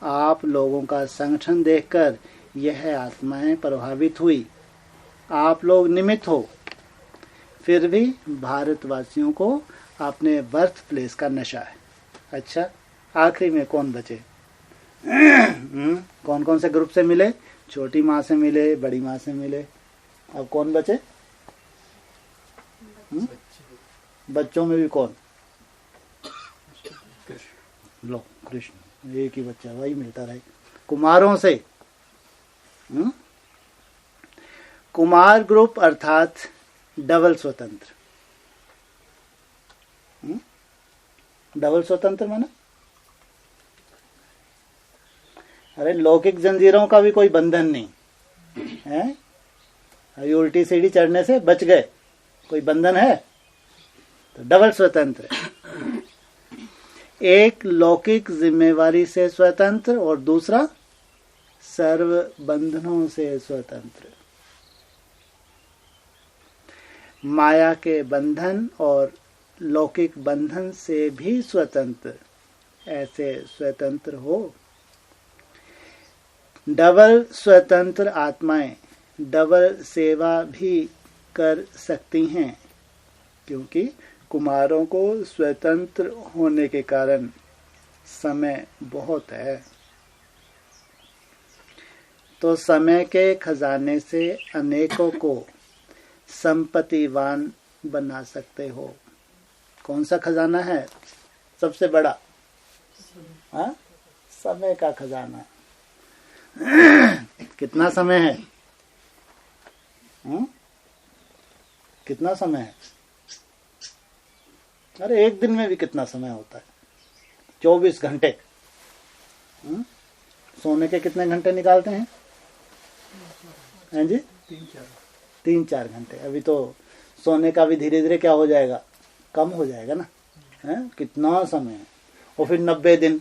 आप लोगों का संगठन देखकर यह आत्माएं प्रभावित हुई, आप लोग निमित्त हो। फिर भी भारतवासियों को अपने बर्थ प्लेस का नशा है। अच्छा, आखिरी में कौन बचे? कौन कौन से ग्रुप से मिले? छोटी माँ से मिले, बड़ी माँ से मिले, अब कौन बचे? बच्चों में भी कौन? लो कृष्ण, एक ही बच्चा, वही मिलता रहे। कुमारों से कुमार ग्रुप अर्थात डबल स्वतंत्र। डबल स्वतंत्र माना, अरे लौकिक जंजीरों का भी कोई बंधन नहीं है। अभी उल्टी सीढ़ी चढ़ने से बच गए, कोई बंधन है? तो डबल स्वतंत्र। एक लौकिक जिम्मेवारी से स्वतंत्र और दूसरा सर्व बंधनों से स्वतंत्र। माया के बंधन और लौकिक बंधन से भी स्वतंत्र, ऐसे स्वतंत्र हो। डबल स्वतंत्र आत्माएं डबल सेवा भी कर सकती हैं, क्योंकि कुमारों को स्वतंत्र होने के कारण समय बहुत है। तो समय के खजाने से अनेकों को संपत्तिवान बना सकते हो। कौन सा खजाना है सबसे बड़ा? हाँ, समय का खजाना। कितना समय है? कितना समय है? अरे एक दिन में भी कितना समय होता है? 24 घंटे। सोने के कितने घंटे निकालते हैं? हैं जी? 3-4 घंटे। अभी तो सोने का भी धीरे धीरे क्या हो जाएगा, कम हो जाएगा ना। है कितना समय है? और फिर 90 दिन।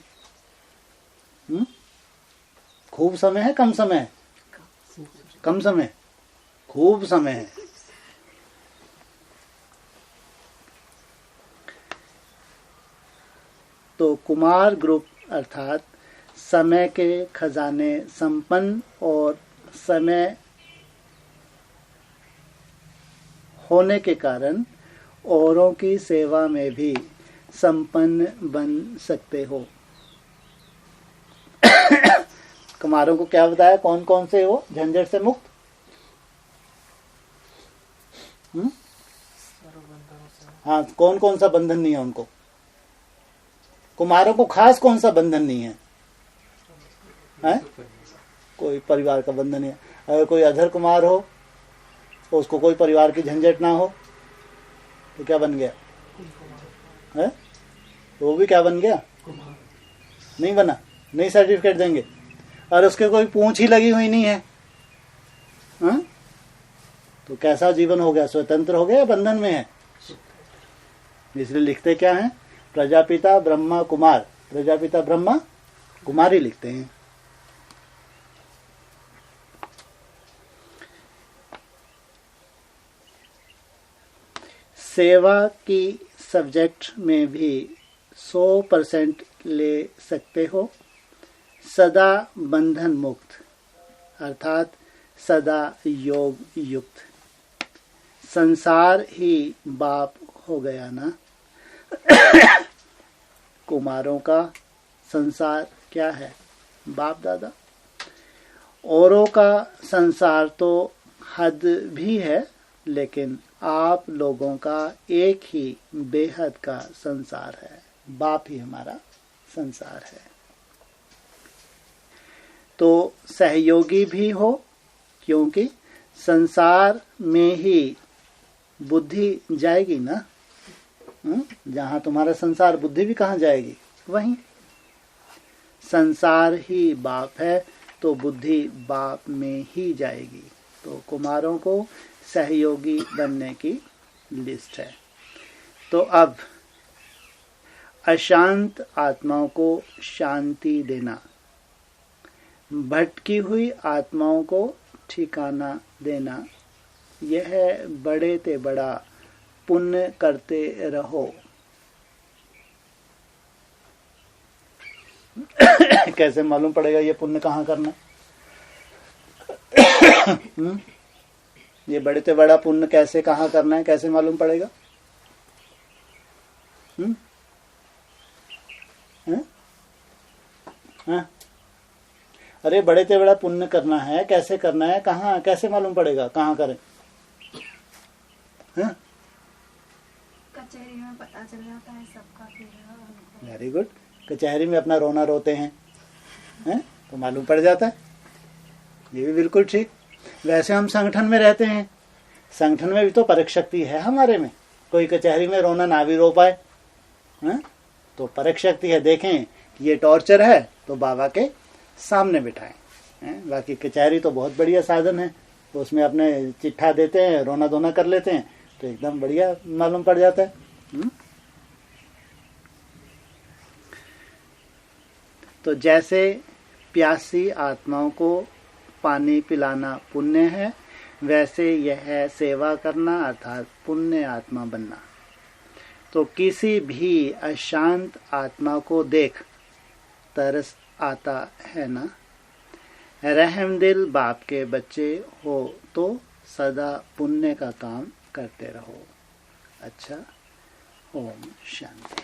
खूब समय है, कम समय है? कम समय, खूब समय है। तो कुमार ग्रुप अर्थात समय के खजाने संपन्न और समय होने के कारण औरों की सेवा में भी संपन्न बन सकते हो। कुमारों को क्या बताया? कौन कौन से हो झंझट से मुक्त? हाँ, कौन कौन सा बंधन नहीं है उनको? कुमारों को खास कौन सा बंधन नहीं है? हैं? कोई परिवार का बंधन है। अगर कोई अधर कुमार हो तो उसको कोई परिवार की झंझट ना हो तो क्या बन गया? है? तो वो भी क्या बन गया? नहीं बना, नहीं सर्टिफिकेट देंगे। और उसके कोई पूंछ ही लगी हुई नहीं है, हाँ? तो कैसा जीवन हो गया? स्वतंत्र हो गया या बंधन में है? इसलिए लिखते क्या है? प्रजापिता ब्रह्मा कुमार। प्रजापिता ब्रह्मा, कुमारी लिखते हैं। सेवा की सब्जेक्ट में भी 100% ले सकते हो। सदा बंधन मुक्त अर्थात सदा योग युक्त। संसार ही बाप हो गया ना। कुमारों का संसार क्या है? बाप दादा। औरों का संसार तो हद भी है, लेकिन आप लोगों का एक ही बेहद का संसार है, बाप ही हमारा संसार है। तो सहयोगी भी हो, क्योंकि संसार में ही बुद्धि जाएगी ना। जहां तुम्हारा संसार, बुद्धि भी कहाँ जाएगी? वहीं। संसार ही बाप है तो बुद्धि बाप में ही जाएगी। तो कुमारों को सहयोगी बनने की लिस्ट है। तो अब अशांत आत्माओं को शांति देना, भटकी हुई आत्माओं को ठिकाना देना, यह बड़े ते बड़ा पुण्य करते रहो। कैसे मालूम पड़ेगा ये पुण्य कहाँ करना? ये बड़े ते बड़ा पुण्य कैसे कहाँ करना है, कैसे मालूम पड़ेगा? अरे बड़े ते बड़ा पुण्य करना है, कैसे करना है, कहाँ, कैसे मालूम पड़ेगा कहाँ करें? कचहरी में पता चल जाता है सबका। Very good. कचहरी में अपना रोना रोते हैं, तो मालूम पड़ जाता है। ये भी बिल्कुल ठीक। वैसे हम संगठन में रहते हैं, संगठन में भी तो परख शक्ति है हमारे में। कोई कचहरी में रोना ना भी रो पाए, तो परख शक्ति है। देखें कि ये टॉर्चर है तो बाबा के सामने बिठाएं। बाकी कचहरी तो बहुत बढ़िया साधन है, तो उसमें अपने चिट्ठा देते हैं, रोना धोना कर लेते हैं, तो एकदम बढ़िया मालूम पड़ जाता है। तो जैसे प्यासी आत्माओं को पानी पिलाना पुण्य है, वैसे यह सेवा करना अर्थात पुण्य आत्मा बनना। तो किसी भी अशांत आत्मा को देख तरस आता है ना। रहमदिल बाप के बच्चे हो तो सदा पुण्य का काम करते रहो। अच्छा, ओम शांति।